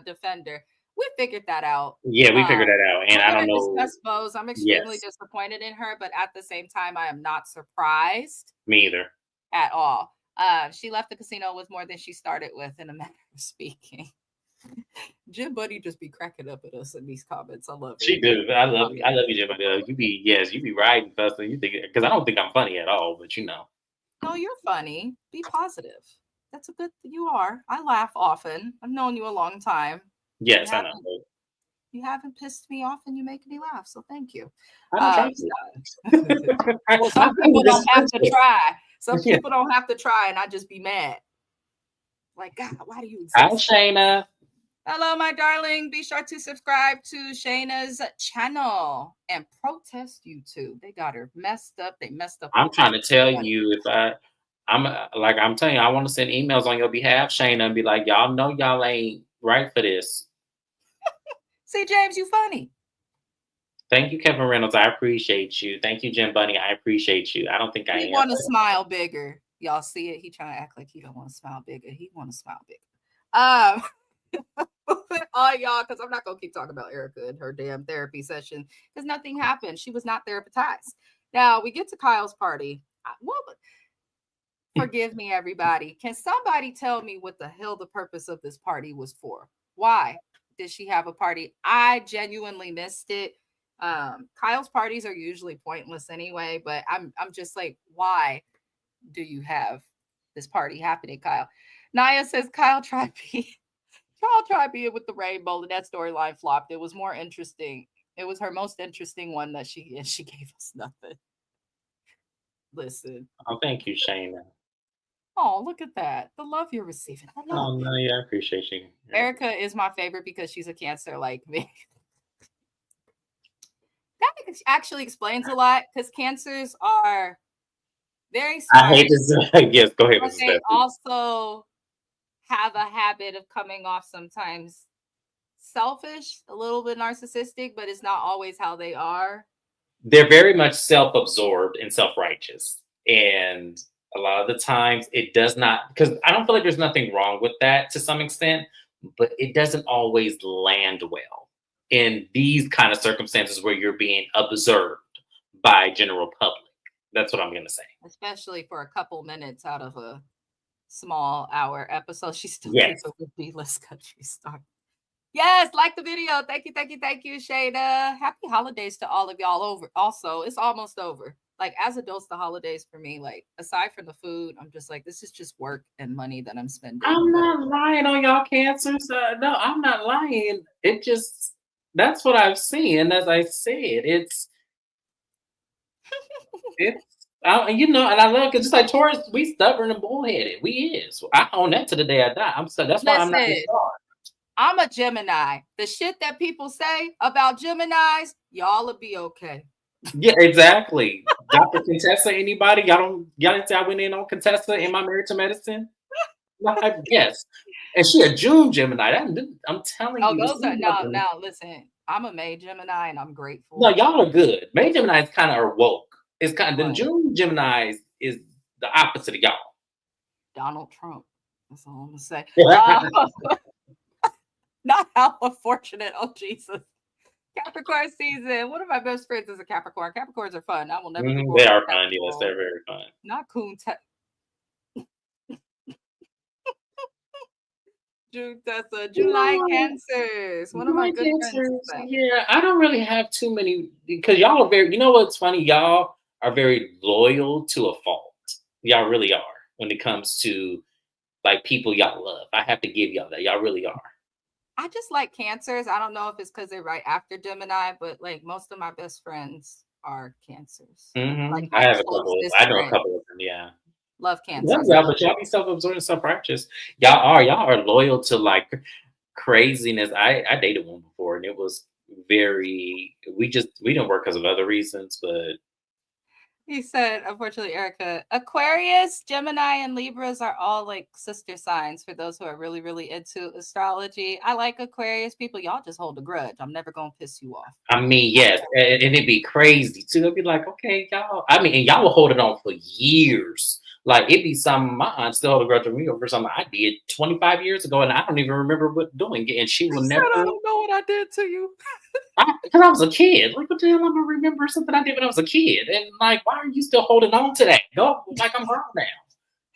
defender. We figured that out. Yeah, we figured that out, and We're I going don't to know. discuss Bose. I'm extremely Yes, disappointed in her, but at the same time, I am not surprised me either. at all. She left the casino with more than she started with, in a manner of speaking. Jim Buddy just be cracking up at us in these comments. I love it. She do. I love you, Jim. You be yes, you be riding fussing. You think because I don't think I'm funny at all, but you know. No, you're funny. Be positive. That's a good. You are. I laugh often. I've known you a long time. You Yes, I know. haven't. You haven't pissed me off, and you make me laugh. So thank you. I don't try So, to. well, some people don't have to try. Some Yeah. people don't have to try, and I just be mad. Like, God, why do you Hi, exist? Shayna. Hello, my darling. Be sure to subscribe to Shayna's channel and protest YouTube. They got her messed up. They messed up I'm her trying to tell money. you if I'm telling you, I want to send emails on your behalf, Shayna, and be like, y'all know y'all ain't right for this. See, James, you funny. Thank you, Kevin Reynolds. I appreciate you. Thank you, Jim Bunny. I appreciate you. I don't think I He am. want to smile bigger. Y'all see it? He trying to act like he don't want to smile bigger. He want to smile bigger. All y'all, because I'm not gonna keep talking about Erica and her damn therapy session because nothing happened. She was not therapized. Now we get to Kyle's party. Forgive me, everybody. Can somebody tell me what the hell the purpose of this party was for? Why did she have a party? I genuinely missed it. Kyle's parties are usually pointless anyway, but I'm just like, why do you have this party happening, Kyle? Naya says Kyle tried being with the rainbow, and that storyline flopped. It was more interesting. It was her most interesting one that she gave us nothing. Listen. Oh, thank you, Shayna. Oh, look at that. The love you're receiving. I love Oh no, yeah, I appreciate you. Erica is my favorite because she's a Cancer like me. That actually explains a lot because Cancers are very I hate smart, to say yes, go ahead, but Mrs. they Stephanie. also have a habit of coming off sometimes selfish, a little bit narcissistic, but it's not always how they are. They're very much self-absorbed and self-righteous. And a lot of the times it does not because I don't feel like there's nothing wrong with that to some extent, but it doesn't always land well in these kind of circumstances where you're being observed by general public. That's what I'm gonna say. especially for a couple minutes out of a small hour episode. She's still Yes. keeping with B-list country star. Yes, like the video. Thank you, thank you, thank you, Shayna. Happy holidays to all of y'all over. Also, it's almost over. Like as adults, the holidays for me, like aside from the food, I'm just like, this is just work and money that I'm spending. I'm But not lying on y'all cancers. No, I'm not lying. It just that's what I've seen. And as I said, it's and I love it just like Taurus, we stubborn and bullheaded. We is. I own that to the day I die. I'm so that's why I'm not in listen, star. I'm a Gemini. The shit that people say about Geminis, y'all will be okay. Yeah, exactly. Dr. Contessa, anybody? Y'all didn't say I went in on Contessa in my marriage to medicine? Yes. And she a June Gemini. I'm telling Oh, you, those are now. Listen, I'm a May Gemini, and I'm no, grateful. y'all are good. May Geminis kind of are woke. It's kind of then What June Geminis is the opposite of y'all. Donald Trump. That's all I'm gonna say. Mhm, Not how unfortunate. Oh Jesus. Capricorn season. One of my best friends is a Capricorn. Capricorns are fun. I will never be they bored with are a fun. Yes, Capricorn. they're very fun. Not coon. Tessa. July No, Cancers. One of my my good friends is cancers. that. Yeah, I don't really have too many because y'all are very. You know what's funny? Y'all are very loyal to a fault. Y'all really are when it comes to like people y'all love. I have to give y'all that. Y'all really are. I just like Cancers. I don't know if it's because they're right after Gemini, but like most of my best friends are Cancers. Like I my have a couple. closest I know a friends couple of them. Yeah. love Love Cancers. y'all, but y'all be self-absorbed and self-righteous. Y'all are loyal to like craziness. I dated one before and it was very we didn't work because of other reasons, but He said, unfortunately, Erica, Aquarius, Gemini, and Libras are all like sister signs for those who are really, really into astrology. I like Aquarius people. Y'all just hold a grudge. I'm never going to piss you off. I mean, yes, and it'd be crazy too. It'd be like, okay, y'all. I mean, and y'all will hold it on for years. Like it'd be something my aunt still hold a grudge with me over something I did 25 years ago, and I don't even remember what doing it. And she I will said, I never don't know what I did to you. because I was a kid. Like, what the hell? I'm gonna remember something I did when I was a kid, and like, why are you still holding on to that? Go, like I'm grown now.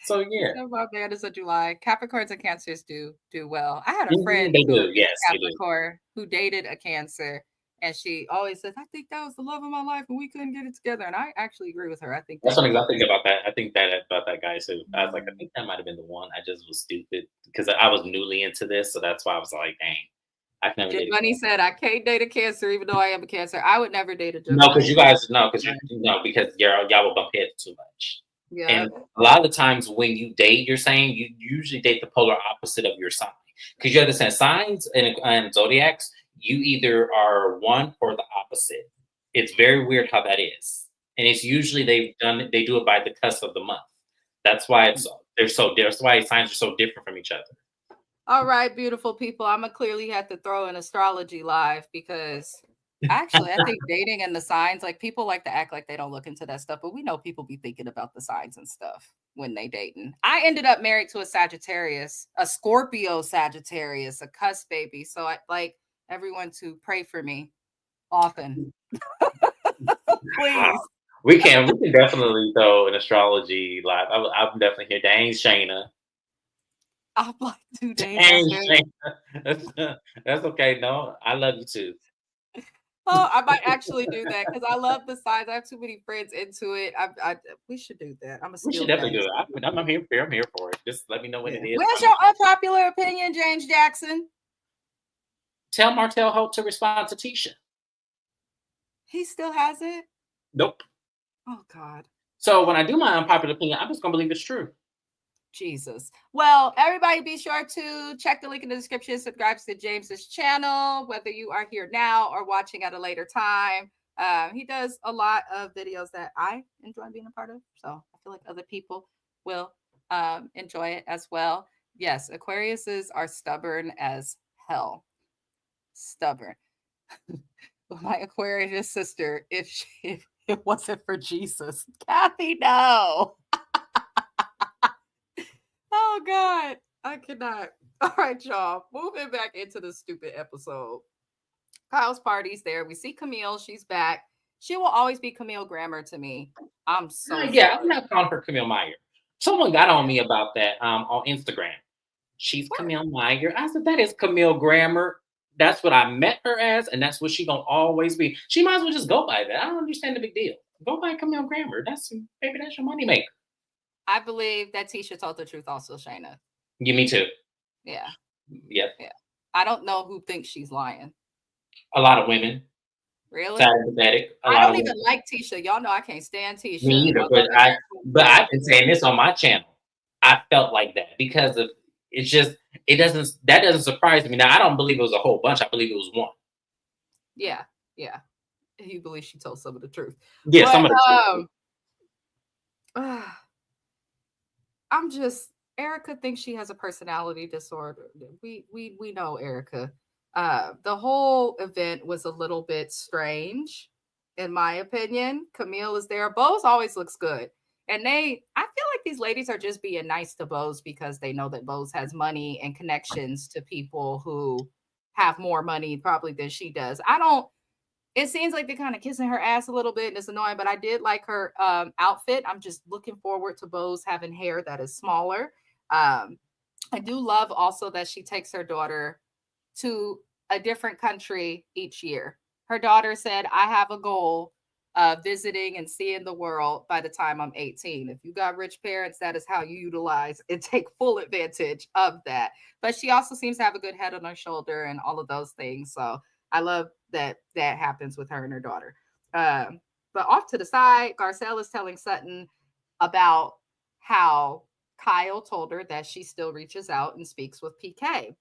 So He yeah, said, my man is a July. Capricorns and Cancers do well. I had a friend they who do. is Yes, a they do. Capricorn who dated a Cancer, and she always says, I think that was the love of my life, and we couldn't get it together. And I actually agree with her. I think That's that something could I think about that. I think that about that guy too. I was like, I think that might have been the one. I just was stupid because I was newly into this, so that's why I was like, dang, I can never Jim date a Bunny Cancer. said, I can't date a Cancer, even though I am a Cancer. I would never date a No, Gemini. because you guys no, because you no, because y'all will bump heads too much. Yeah. And a lot of the times when you date, you're saying you usually date the polar opposite of your sign. Because you understand signs and zodiacs, you either are one or the opposite. It's very weird how that is. And it's usually they do it by the cusp of the month. That's why that's why signs are so different from each other. All right, beautiful people. I'm gonna clearly have to throw in astrology live because actually I think dating and the signs, like people like to act like they don't look into that stuff, but we know people be thinking about the signs and stuff when they dating. I ended up married to a Sagittarius, a Scorpio Sagittarius, a cuss baby. So I like everyone to pray for me often. Please. We can definitely throw an astrology live. I'm definitely here. Dang Shayna. I'm like 2 days Dang after. Shayna. That's okay. No, I love you too. Oh, I might actually do that because I love the signs. I have too many friends into it. We should do that. I'm gonna We should steal definitely James. do it. I'm here. I'm here for it. Just let me know when Yeah. it is. Where's your unpopular opinion, James Jackson? Tell Martell Hope to respond to Tisha. He still has it. Nope. Oh God. So when I do my unpopular opinion, I'm just gonna believe it's true. Jesus. Well, everybody be sure to check the link in the description, subscribe to James's channel, whether you are here now or watching at a later time. He does a lot of videos that I enjoy being a part of. So I feel like other people will enjoy it as well. Yes, Aquariuses are stubborn as hell. Stubborn. My Aquarius sister, if it wasn't for Jesus. Kathy, no. Oh God, I cannot. All right, y'all. Moving back into the stupid episode. Kyle's party's there. We see Camille. She's back. She will always be Camille Grammer to me. I'm so Yeah, I'm sorry. not calling her Camille Meyer. Someone got on Yeah, me about that on Instagram. She's what? Camille Meyer. I said, that is Camille Grammer. That's what I met her as, and that's what she gonna always be. She might as well just go by that. I don't understand the big deal. Go by Camille Grammer. That's Baby, that's your moneymaker. I believe that Tisha told the truth also, Shayna. Yeah, me too. Yeah, Yep. yeah. I don't know who thinks she's lying. A lot of women. Really? Sounded pathetic. A I lot don't of even women. like Tisha. Y'all know I can't stand Me Tisha. either. I love American But Girl, I've but been saying this on my channel. I felt like that because of it's just it doesn't that doesn't surprise me. Now I don't believe it was a whole bunch. I believe it was one. yeah, yeah. You believe she told some of the truth. Yeah, some But of the truth. uh, I'm just Erica thinks she has a personality disorder. We know Erica. The whole event was a little bit strange, in my opinion. Camille is there. Bose always looks good. And I feel like these ladies are just being nice to Bose because they know that Bose has money and connections to people who have more money probably than she does. I don't it seems like they're kind of kissing her ass a little bit and it's annoying, but I did like her outfit. I'm just looking forward to Bose having hair that is smaller. Um, I do love also that she takes her daughter to a different country each year. Her daughter said, I have a goal of visiting and seeing the world by the time I'm 18. If you got rich parents, that is how you utilize and take full advantage of that. But she also seems to have a good head on her shoulder and all of those things. So I love that that happens with her and her daughter. Um, but off to the side, Garcelle is telling Sutton about how Kyle told her that she still reaches out and speaks with PK,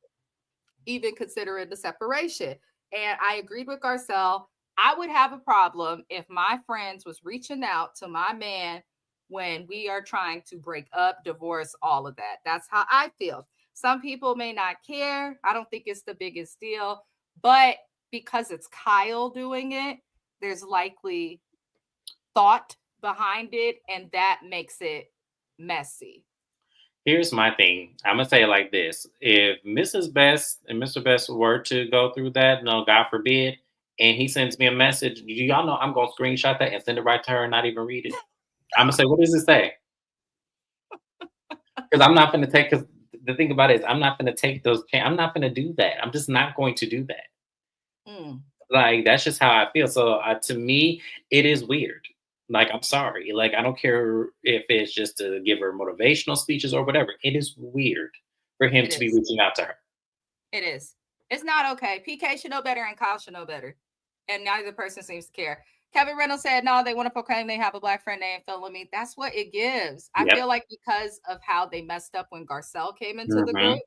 even considering the separation. And I agreed with Garcelle. I would have a problem if my friends was reaching out to my man when we are trying to break up, divorce, all of that. That's how I feel. Some people may not care. I don't think it's the biggest deal, but because it's Kyle doing it, there's likely thought behind it, and that makes it messy. Here's my thing. I'm gonna say it like this: if Mrs. Best and Mr. Best were to go through that, no, God forbid, and he sends me a message, y'all know I'm gonna screenshot that and send it right to her and not even read it. I'm gonna say, what does it say? Because I'm not gonna take. Because the thing about it is, I'm not gonna take those. I'm not gonna do that. I'm just not going to do that. Mm, Like that's just how I feel. So to me, it is weird. Like I'm sorry. Like I don't care if it's just to give her motivational speeches or whatever. It is weird for him it to be is. reaching out to her. It is. It's not okay. PK should know better and Kyle should know better. And neither person seems to care. Kevin Reynolds said, no, they want to proclaim they have a black friend named Philomene. That's what it gives. I Yep. feel like because of how they messed up when Garcelle came into the Hmm. group,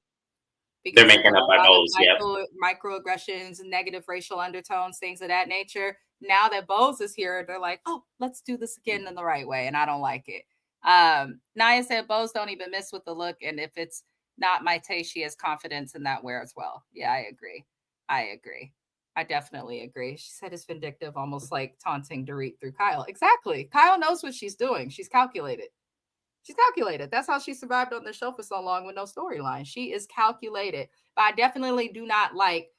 They're because there making were up by a lot of those. Yep. microaggressions, negative racial undertones, things of that nature. Now that Bose is here, they're like, oh, let's do this again in the right way. And I don't like it. Naya said Bose don't even miss with the look. And if it's not my taste, she has confidence in that wear as well. Yeah, I agree. I agree. I definitely agree. She said it's vindictive, almost like taunting Dorit through Kyle. Exactly. Kyle knows what she's doing. She's calculated. She's calculated. That's how she survived on the show for so long with no storyline. She is calculated. But I definitely do not like.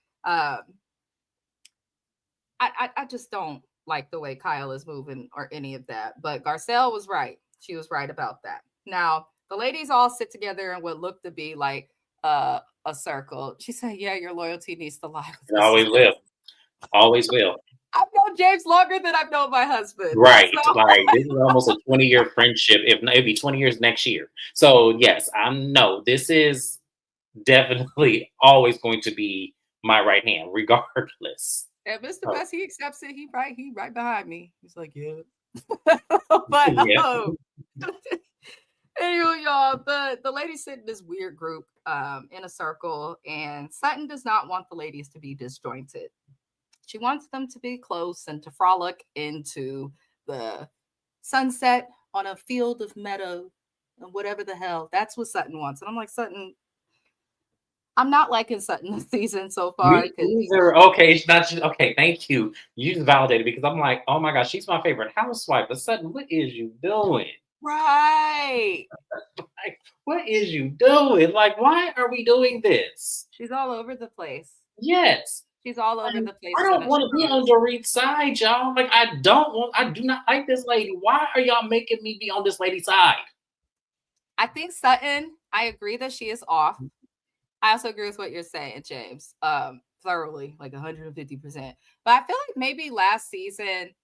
I just don't like the way Kyle is moving or any of that. But Garcelle was right. She was right about that. Now the ladies all sit together in what looked to be like a circle. She said, "Yeah, your loyalty needs to lie with It Mrs. always will. Best." Always will. I've known James longer than I've known my husband. Right. So Like this is almost a 20-year friendship. If not, it'd be 20 years next year. So yes, I'm no. This is definitely always going to be my right hand, regardless. and Mr. Oh, Best, he accepts it. He right behind me. He's like, yeah. but yeah. anyway, y'all, the ladies sit in this weird group in a circle, and Sutton does not want the ladies to be disjointed. She wants them to be close and to frolic into the sunset on a field of meadow and whatever the hell. That's what Sutton wants. And I'm like, Sutton, I'm not liking Sutton this season so far Me because either. Okay, it's not just okay. Thank you. You just validated because I'm like, oh my gosh, she's my favorite housewife. But sudden, what is you doing? right. Like, what is you doing? Like, why are we doing this? She's all over the place. Yes. She's all over Like, the place I in don't the want to be on shows. Dorit's side, y'all. Like, I do not like this lady. Why are y'all making me be on this lady's side? I think Sutton, I agree that she is off. I also agree with what you're saying, James. Thoroughly, like 150%. But I feel like maybe last season,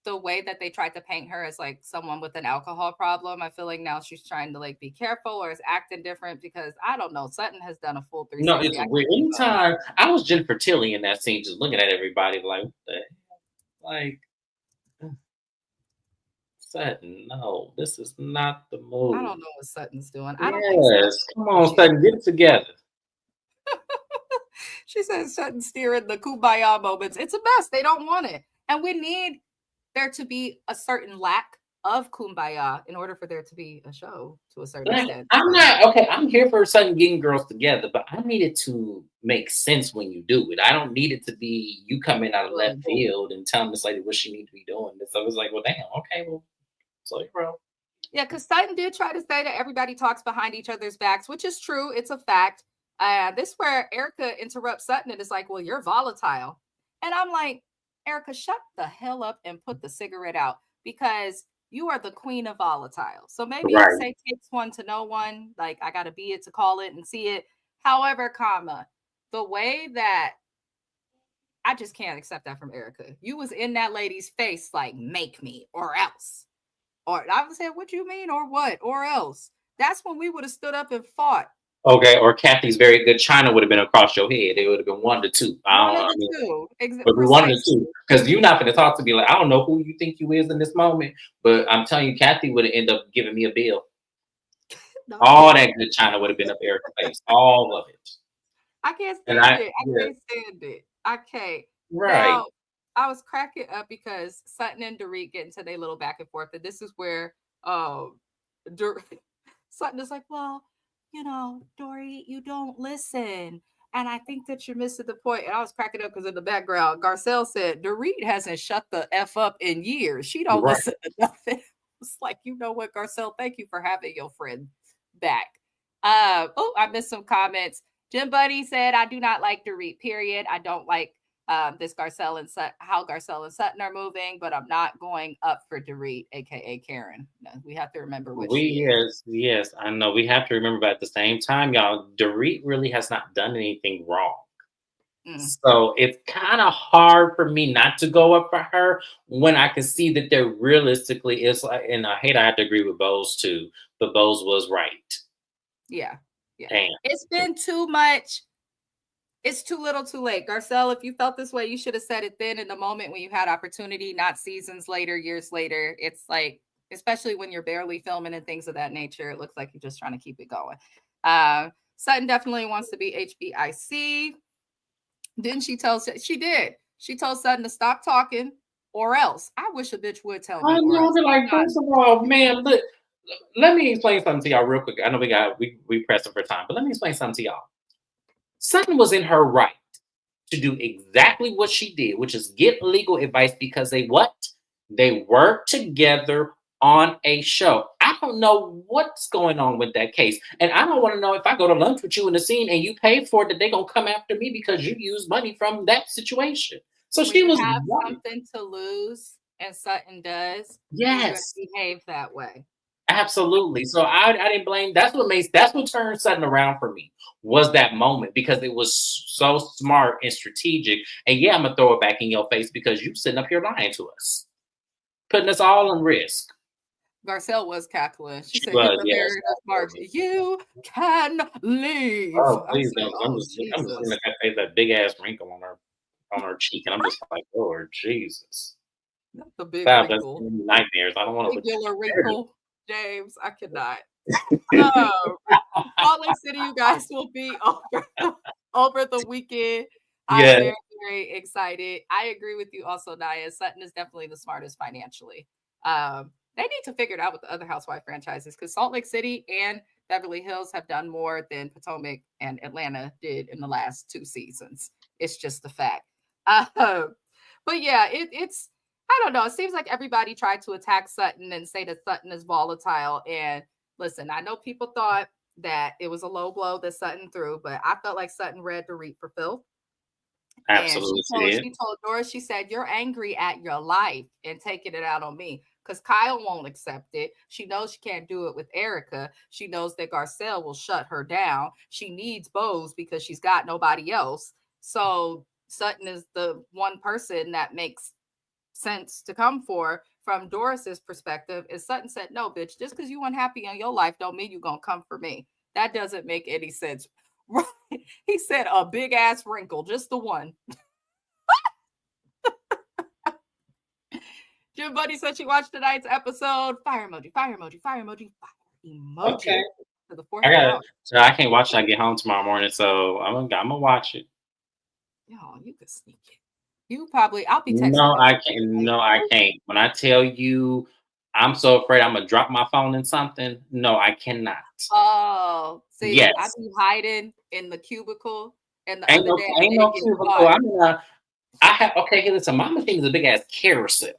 the way that they tried to paint her as like someone with an alcohol problem, I feel like now she's trying to like be careful or is acting different because I don't know. Sutton has done a full No, 360. it's I weird. can't keep up. Anytime I was Jennifer Tilly in that scene, just looking at everybody like, what the like, Sutton, no, this is not the I move. don't know what Sutton's doing. I don't think Yes, Sutton come knows what on, she's Sutton, get it together. she says Sutton steering the kumbaya moments. It's a mess. They don't want it. And we need there to be a certain lack of kumbaya in order for there to be a show to a certain Like, extent. I'm So, not okay. I'm here for Sutton getting girls together, but I need it to make sense when you do it. I don't need it to be you coming out of left right. field and telling this lady what she needs to be doing. So it's like, well, damn, okay, well, so bro. Yeah, because Sutton did try to say that everybody talks behind each other's backs, which is true. It's a fact. This where Erica interrupts Sutton and is like, well, you're volatile. And I'm like, Erica, shut the hell up and put the cigarette out because you are the queen of volatile. So maybe you Right. say takes one to know one. Like I gotta be it to call it and see it. However, comma, the way that I just can't accept that from Erica. You was in that lady's face like make me or else. Or I would say, what you mean, or what, or else? That's when we would have stood up and fought. Okay, or Kathy's very good China would have been across your head. It would have been one to two. One of I the mean, two, but we one to precisely. two because you're not going to talk to me like I don't know who you think you is in this moment, but I'm telling you, Kathy would have ended up giving me a bill. No, I All can't. that good China would have been up Eric's face, all of it. I can't And stand it. I yeah, can't stand it. I can't. right. Now, I was cracking up because Sutton and Dorit get into their little back and forth, and this is where Dur- Sutton is like, well, Dory, you don't listen. And I think that you're missing the point. And I was cracking up because in the background, Garcelle said, Dorit hasn't shut the F up in years. She don't Right. listen to nothing. It's like, you know what, Garcelle, thank you for having your friend back. I missed some comments. Jim Buddy said, I do not like Dorit, period. I don't like this Garcelle and how Garcelle and Sutton are moving, but I'm not going up for Dorit, aka Karen. No, we have to remember what We she is. yes, I know. We have to remember, but at the same time, y'all, Dorit really has not done anything wrong. Mm, So it's kind of hard for me not to go up for her when I can see that there realistically is like, and I hate I have to agree with Bose too, but Bose was right. yeah, yeah. Damn. It's been too much. It's too little, too late. Garcelle, if you felt this way, you should have said it then in the moment when you had opportunity, not seasons later, years later. It's like, especially when you're barely filming and things of that nature, it looks like you're just trying to keep it going. Sutton definitely wants to be HBIC. Didn't she tell? She did. She told Sutton to stop talking or else. I wish a bitch would tell I me or know, else. but I'm like, not. first of all, man, look, let me explain something to y'all real quick. I know we pressing for time, but let me explain something to y'all. Sutton was in her right to do exactly what she did, which is get legal advice because they what? They work together on a show. I don't know what's going on with that case. And I don't want to know if I go to lunch with you in the scene and you pay for it that they're gonna come after me because you used money from that situation. So When she you was have right. something to lose, and Sutton does, you're going Yes. to behave that way. Absolutely. So I didn't blame. That's what turned Sutton around for me was that moment because it was so smart and strategic. And yeah, I'm gonna throw it back in your face because you sitting up here lying to us, putting us all on risk. Garcelle was cackling. She She said, hit was, the yes, Harriet Marks. absolutely. You can leave. Oh, I please said, don't. oh, I'm just looking Jesus. at that face, that big ass wrinkle on her cheek, and I'm just like, Lord Jesus, That's a big stop! That's wrinkle. giving me nightmares. I don't want to look Regular at wrinkle. James, I cannot. Oh, Salt Lake City, you guys will be over the weekend. I'm Yeah, very, very excited. I agree with you also, Naya. Sutton is definitely the smartest financially. They need to figure it out with the other Housewife franchises because Salt Lake City and Beverly Hills have done more than Potomac and Atlanta did in the last 2 seasons. It's just the fact. Uh, but yeah, it's I don't know. It seems like everybody tried to attack Sutton and say that Sutton is volatile. And listen, I know people thought that it was a low blow that Sutton threw, but I felt like Sutton read the reap for filth. And Absolutely, she did. she told Doris, she said, "You're angry at your life and taking it out on me." Because Kyle won't accept it. She knows she can't do it with Erica. She knows that Garcelle will shut her down. She needs Bose because she's got nobody else. So Sutton is the one person that makes sense to come for from Doris's perspective. Is Sutton said, "No, bitch, just because you unhappy in your life don't mean you're gonna come for me." That doesn't make any sense. Right? He said a big ass wrinkle, just the one. Jim Buddy said she watched tonight's episode. Fire emoji, fire emoji, fire emoji, fire Okay. emoji to the fourth I got it. power. So I can't watch it. I get home tomorrow morning, so I'm gonna watch it. Yo, you could sneak it. You probably, I'll be texting No, you. I can't. No, I can't. When I tell you, I'm so afraid I'm gonna drop my phone in something. No, I cannot. Oh, see, I Yes, be hiding in the cubicle, and the ain't other no day I ain't did no get cubicle. caught. I have okay. Here, listen. My machine is a big ass carousel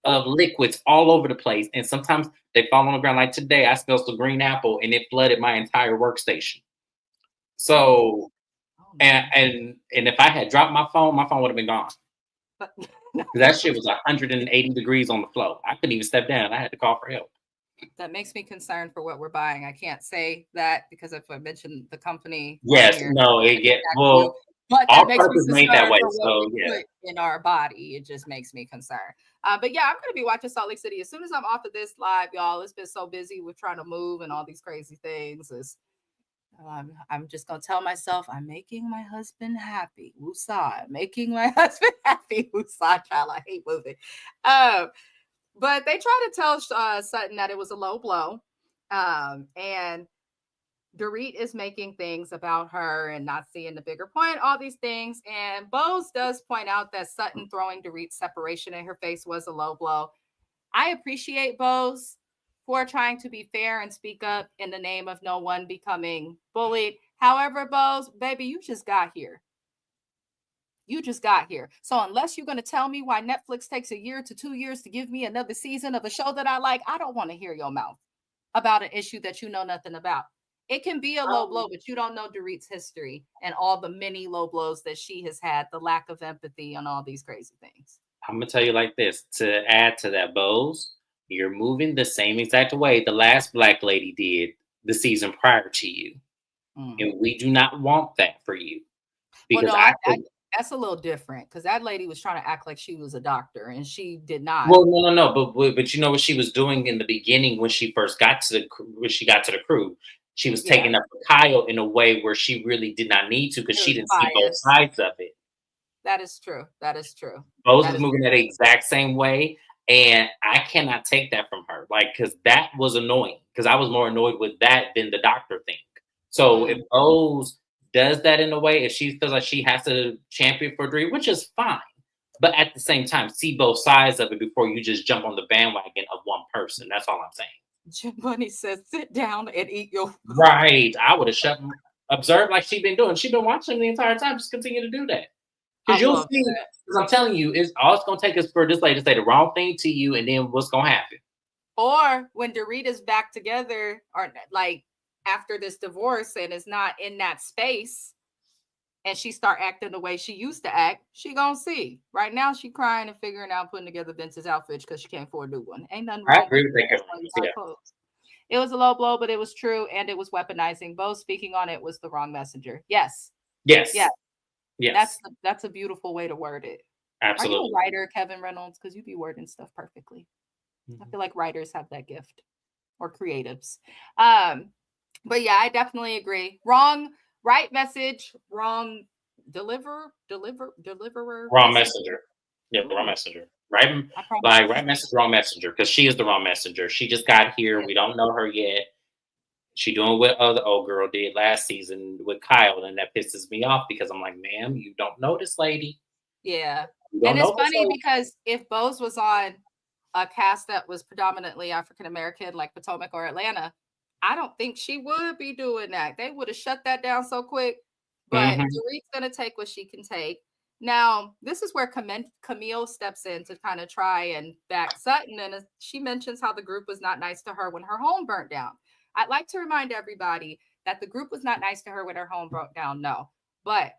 of liquids all over the place, and sometimes they fall on the ground. Like today, I spilled some green apple, and it flooded my entire workstation. Oh, So, oh and no. and and if I had dropped my phone would have been gone. But 'Cause that shit was 180 degrees on the floor. I couldn't even step down. I had to call for help. that makes me concerned for what we're buying. I can't say that because if I mention the company on Yes, here, no, I it get get back to you. well, But that all makes me purpose made that concerned way. for what So we yeah. put in our body. It just makes me concerned. But yeah, I'm going to be watching Salt Lake City as soon as I'm off of this live, y'all. It's been so busy with trying to move and all these crazy things. I'm just gonna tell myself I'm making my husband happy. Woosah, making my husband happy. Woosah, child. I hate moving. Um, but they try to tell Sutton that it was a low blow. And Dorit is making things about her and not seeing the bigger point, all these things. And Bose does point out that Sutton throwing Dorit's separation in her face was a low blow. I appreciate Bose for trying to be fair and speak up in the name of no one becoming bullied. However, Bose, baby, you just got here. You just got here. So unless you're going to tell me why Netflix takes a year to 2 years to give me another season of a show that I like, I don't want to hear your mouth about an issue that you know nothing about. It can be a low Um, blow, but you don't know Dorit's history and all the many low blows that she has had, the lack of empathy and all these crazy things. I'm gonna tell you like this to add to that, Bose, you're moving the same exact way the last black lady did the season prior to you. Mm. And we do not want that for you. Well, Because no, I I could that's a little different because that lady was trying to act like she was a doctor and she did not. well, no, but you know what she was doing in the beginning when she first got to when she got to the crew, she was Yeah, taking up for Kyle in a way where she really did not need to because it she was didn't see both biased. sides of it. That is true. That is true. Bose That is is moving that exact same way, and I cannot take that from her. Like, because that was annoying. Because I was more annoyed with that than the doctor thing. So if mm, Bose does that in a way, if she feels like she has to champion for Dree, which is fine, but at the same time, see both sides of it before you just jump on the bandwagon of one person. That's all I'm saying. Jim Bunny says, "Sit down and eat your food." Right? I would have shut, observed like she been doing. She been watching the entire time. Just continue to do that. I Because you'll love see, that. because I'm telling you, it's all it's gonna take is for this lady to say the wrong thing to you, and then what's gonna happen? Or when Dorita's back together, or like after this divorce and is not in that space, and she start acting the way she used to act, she gonna see. Right now, she crying and figuring out putting together Vince's outfits because she can't afford a new one. Ain't nothing I wrong with agree with it. that, That's why you Kevin. buy Yeah. clothes. It was a low blow, but it was true, and it was weaponizing. Both speaking on it was the wrong messenger. Yes, yes, Yes. Yes. that's a beautiful way to word it. Are you a Absolutely. writer, Kevin Reynolds? Because you be wording stuff perfectly. I Mhm. feel like writers have that gift or creatives. Um, but yeah, I definitely agree. Wrong, right message, wrong deliverer Wrong message. messenger. Yeah, wrong Ooh, messenger. Right, I promise. like right message, wrong messenger. Because she is the wrong messenger. She just got here. Yeah. We don't know her yet. She doing what other old girl did last season with Kyle, and that pisses me off because I'm like, ma'am, you don't know this lady. Yeah. You And don't it's know this funny lady. because if Bose was on a cast that was predominantly African American, like Potomac or Atlanta, I don't think she would be doing that. They would have shut that down so quick. But Hmm. Dorit's going to take what she can take. Now, this is where Camille steps in to kind of try and back Sutton. And she mentions how the group was not nice to her when her home burnt down. I'd like to remind everybody that the group was not nice to her when her home broke down. No. But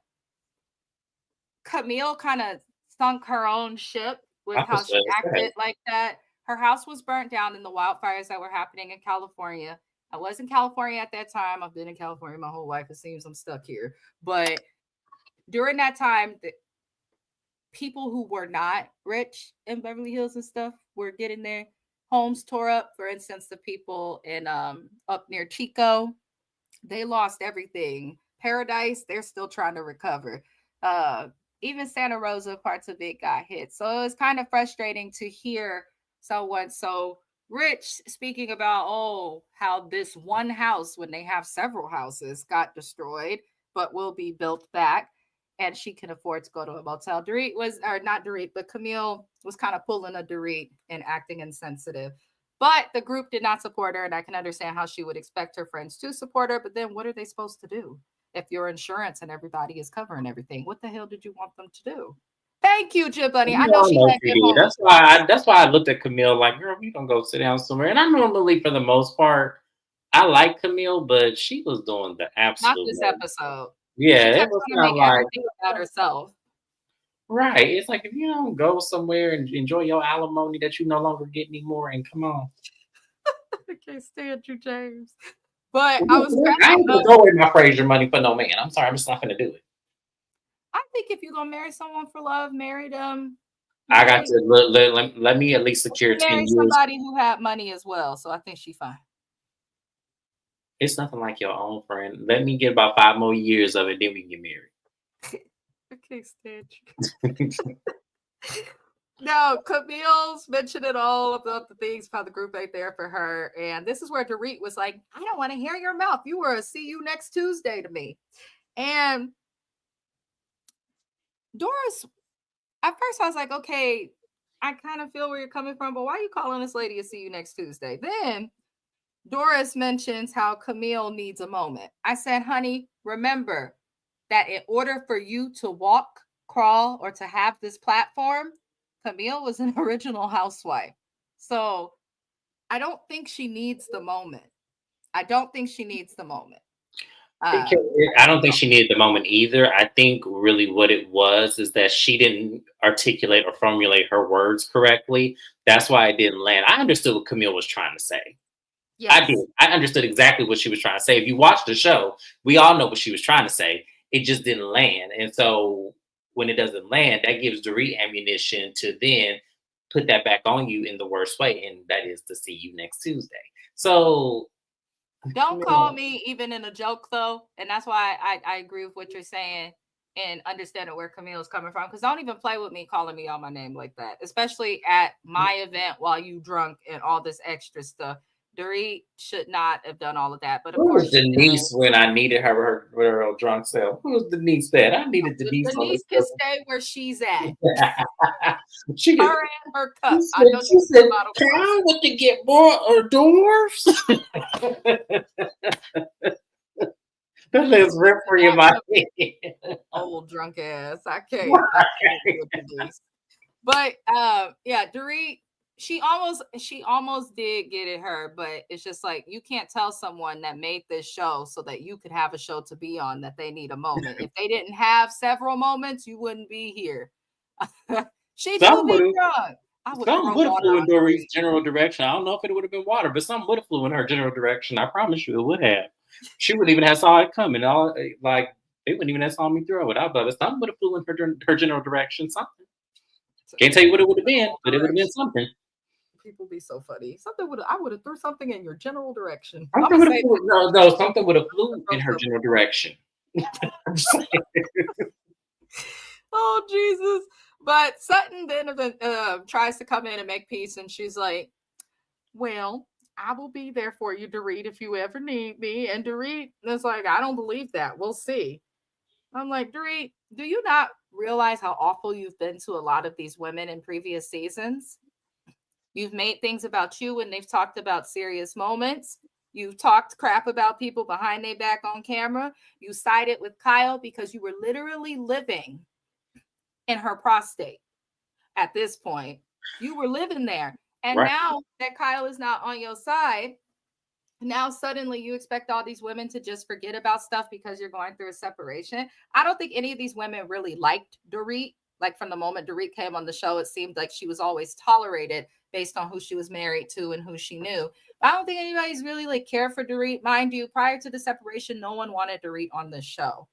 Camille kind of sunk her own ship with I how was she gonna say. acted like that. Her house was burnt down in the wildfires that were happening in California. I was in California at that time. I've been in California my whole life. It seems I'm stuck here. But during that time, the people who were not rich in Beverly Hills and stuff were getting their homes tore up. For instance, the people in up near Chico, they lost everything. Paradise, they're still trying to recover. Uh, Even Santa Rosa, parts of it got hit. So it was kind of frustrating to hear someone so rich speaking about, oh, how this one house, when they have several houses, got destroyed, but will be built back. And she can afford to go to a motel. Dorit was, or not Dorit, but Camille was kind of pulling a Dorit and acting insensitive. But the group did not support her, and I can understand how she would expect her friends to support her. But then what are they supposed to do if your insurance and everybody is covering everything? What the hell did you want them to do? Thank you, Jib Bunny. I know No, I she know had she good did. moments. That's why I looked at Camille like, girl, we gonna go sit down somewhere. And I normally, for the most part, I like Camille, but she was doing the Not absolute this most. episode. She Yeah, it kept was trying to kind of make like everything about herself. right. It's like if you don't go somewhere and enjoy your alimony that you no longer get anymore, and come on. I can't stand you, James. But I was I cracking ain't gonna up. go with my Fraser money for no man. I'm sorry, I'm just not gonna do it. I think if you're gonna marry someone for love, marry them. I got Marry, to let me at least secure she 10 married years. somebody who had money as well, so I think she's fine. It's nothing like your own friend. Let me get about 5 more years of it, then we can get married. I can't stand you. No, Camille's mentioning all about the things how the group ain't there for her. And this is where Dorit was like, I don't want to hear your mouth. You were a see you next Tuesday to me. And Doris, at first I was like, okay, I kind of feel where you're coming from, but why are you calling this lady a see you next Tuesday? Then Doris mentions how Camille needs a moment. I said, honey, remember that in order for you to walk, crawl, or to have this platform, Camille was an original housewife. So I don't think she needs the moment. I don't think she needs the moment. I don't think she needed the moment either. I think really what it was is that she didn't articulate or formulate her words correctly. That's why it didn't land. I understood what Camille was trying to say. I did. Yes. I understood exactly what she was trying to say. If you watch the show, we all know what she was trying to say. It just didn't land. And so when it doesn't land, that gives Dorit ammunition to then put that back on you in the worst way. And that is to see you next Tuesday. So, Don't call Camille, me even in a joke though. And that's why I agree with what you're saying and understanding where Camille's coming from. Because don't even play with me calling me on my name like that, especially at my event while you drunk and all this extra stuff. Dorit should not have done all of that. But of who course was she Denise does. when I needed her with her old drunk self? Who was Denise that? I needed Denise on Denise can stay where she's at. the she could, Her and her cup. I know she she's said, a bottle can girl. I want to get more dwarfs? That lives rent free in my head. Old drunk ass. I can't with Denise. But yeah, Dorit, she almost did get it her, but it's just like you can't tell someone that made this show so that you could have a show to be on that they need a moment. If they didn't have several moments, you wouldn't be here. She do Some would be have drunk. I would some throw would have water flew in on Dory's Dorit. general direction. I don't know if it would have been water, but some would have flew in her general direction. I promise you it would have. She wouldn't even have saw it coming. All like they wouldn't even have saw me throw it. I thought some would have flew in her general direction. Something. Can't tell you what it would have been, General but it would have been direction. something. People be so funny. Something would I would have threw something in your general direction. I'm Something gonna would have say flew, no, something would have I'm gonna flew in throw her something. general direction. I'm just saying. Oh Jesus! But Sutton then tries to come in and make peace, and she's like, "Well, I will be there for you, Dorit, if you ever need me." And Dorit is like, "I don't believe that. We'll see." I'm like, Dorit, do you not realize how awful you've been to a lot of these women in previous seasons? You've made things about you when they've talked about serious moments. You've talked crap about people behind their back on camera. You sided with Kyle because you were literally living in her prostate at this point. You were living there. And Right. now that Kyle is not on your side, Now suddenly you expect all these women to just forget about stuff because you're going through a separation. I don't think any of these women really liked Dorit. Like from the moment Dorit came on the show, it seemed like she was always tolerated based on who she was married to and who she knew. But I don't think anybody's really like cared for Dorit. Mind you, prior to the separation, no one wanted Dorit on this show.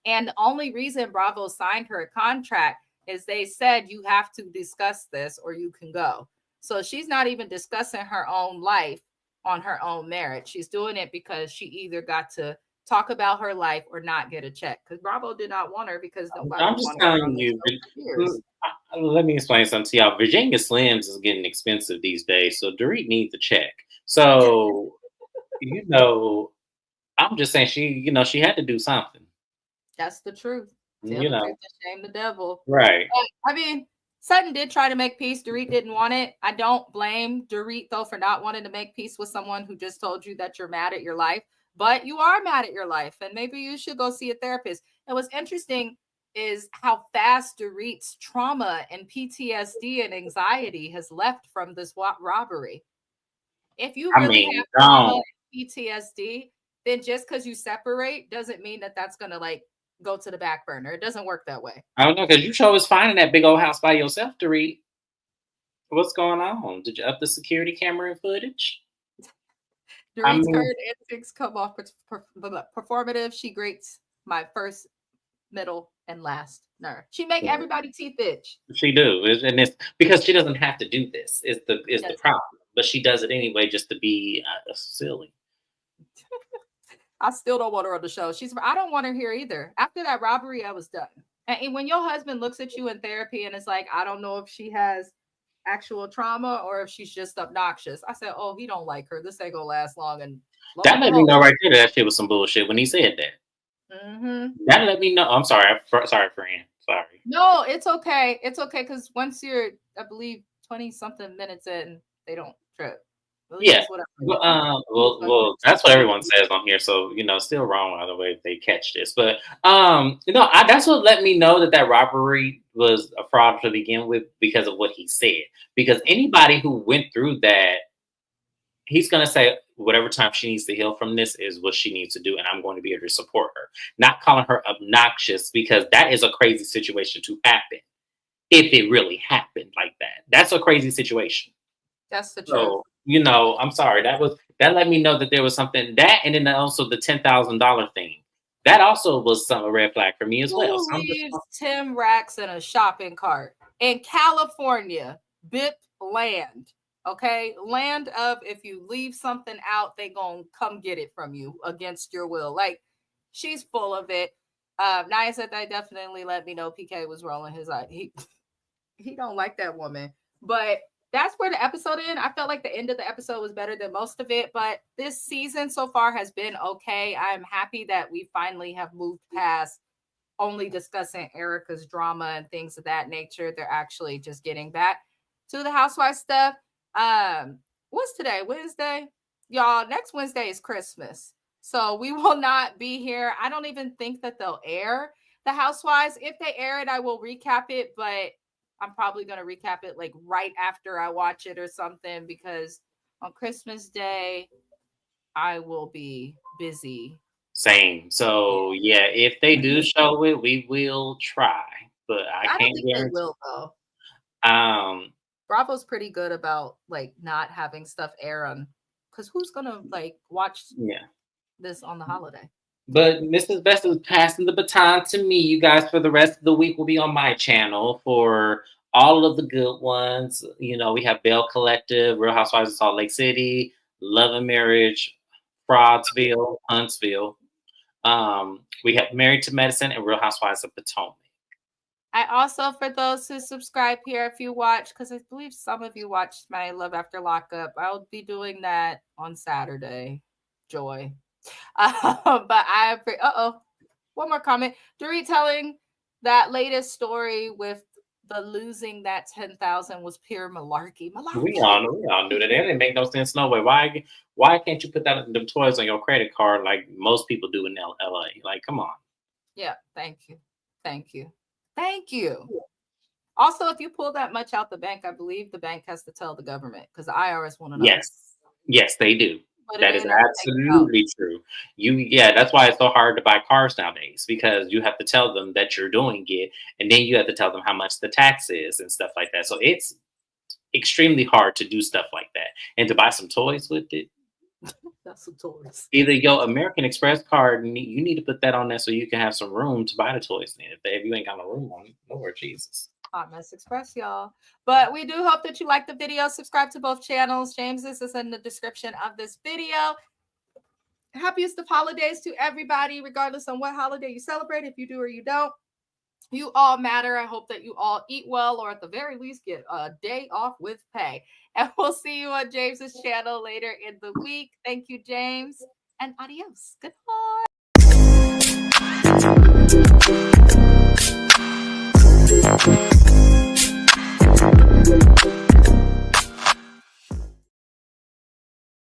And the only reason Bravo signed her a contract is they said you have to discuss this or you can go. So she's not even discussing her own life on her own merit. She's doing it because she either got to talk about her life or not get a check. Because Bravo did not want her because nobody I'm just wanted her on telling the you. show for years. Let me explain something to y'all. Virginia Slims is getting expensive these days, so Dorit needs a check. So you know, I'm just saying she had to do something. That's the truth. Tell You the truth know, and shame the devil. right? I mean, Sutton did try to make peace. Dorit didn't want it. I don't blame Dorit though for not wanting to make peace with someone who just told you that you're mad at your life. But you are mad at your life, and maybe you should go see a therapist. And what's interesting is how fast Dorit's trauma and PTSD and anxiety has left from this robbery. If you I really mean, have trauma don't. and PTSD, then just because you separate doesn't mean that that's going to like go to the back burner. It doesn't work that way. I don't know because you sure was fine in that big old house by yourself, Dorit. What's going on? Did you up the security camera footage? I Dorit's mean, current antics come off performative. She grates my first, middle, and last nerve. She make everybody teeth itch. she do, and it's because she doesn't have to do this. Is the Yes. problem, but she does it anyway just to be silly. I still don't want her on the show. I don't want her here either. After that robbery, I was done. And when your husband looks at you in therapy and it's like, I don't know if she has actual trauma or if she's just obnoxious. I said, oh, he don't like her. This ain't gonna last long. And lo That and let me behold. know right there that shit was some bullshit when he said that. Mm-hmm. That let me know. I'm sorry. Sorry, friend. Sorry. No, it's okay. It's okay because once you're, I believe, 20 something minutes in, they don't trip. At least Yeah. that's what Well, I'm that's what everyone says on here. So still wrong either way if they catch this. But that's what let me know that robbery was a fraud to begin with because of what he said. Because anybody who went through that, he's gonna say whatever time she needs to heal from this is what she needs to do, and I'm going to be able to support her. Not calling her obnoxious because that is a crazy situation to happen. If it really happened like that, that's a crazy situation. That's the truth. So, I'm sorry. That let me know that there was something that, and then also the $10,000 thing. That also was some a red flag for me as well. Who So I'm just leaves 10 racks in a shopping cart in California? BIP land. Okay. Land of if you leave something out, they gonna come get it from you against your will. Like she's full of it. Naya said that definitely let me know PK was rolling his eye. He don't like that woman. But that's where the episode ended. I felt like the end of the episode was better than most of it, but this season so far has been okay. I'm happy that we finally have moved past only discussing Erica's drama and things of that nature. They're actually just getting back to the housewife stuff. What's today? Wednesday? Y'all, next Wednesday is Christmas. So we will not be here. I don't even think that they'll air the housewives. If they air it, I will recap it, but I'm probably going to recap it like right after I watch it or something because on Christmas Day, I will be busy. same. Yeah. So yeah, if they do show it, we will try, but I I don't can't think they guarantee. will though. Um, Bravo's pretty good about like not having stuff air on because who's gonna like watch yeah. this on the holiday? But Mrs. Best is passing the baton to me. You guys, for the rest of the week, will be on my channel for all of the good ones. We have Bell Collective, Real Housewives of Salt Lake City, Love and Marriage, Fraudsville, Huntsville. We have Married to Medicine and Real Housewives of Potomac. I also, for those who subscribe here, if you watch, because I believe some of you watched my Love After Lockup, I'll be doing that on Saturday. Joy. But one more comment. Dorit telling that latest story with the losing that 10,000 was pure malarkey. Malarkey. We all knew that. That didn't make no sense. No way. Why can't you put them toys on your credit card like most people do in LA? Like, come on. Yeah, thank you. Thank you. Thank you. Also, if you pull that much out the bank, I believe the bank has to tell the government because the IRS want to know. Yes, yes, they do. put it That is in and take it out. absolutely true. Yeah, that's why it's so hard to buy cars nowadays because you have to tell them that you're doing it, and then you have to tell them how much the tax is and stuff like that. So it's extremely hard to do stuff like that and to buy some toys with it. That's some toys. Either your American Express card, you need to put that on there so you can have some room to buy the toys. Then, if you ain't got no room on it, Lord Jesus. Hot Mess Express, y'all. But we do hope that you like the video. Subscribe to both channels. James's is in the description of this video. Happiest of holidays to everybody, regardless on what holiday you celebrate. If you do or you don't, you all matter. I hope that you all eat well, or at the very least get a day off with pay. And we'll see you on James's channel later in the week. Thank you, James, and adios. Goodbye.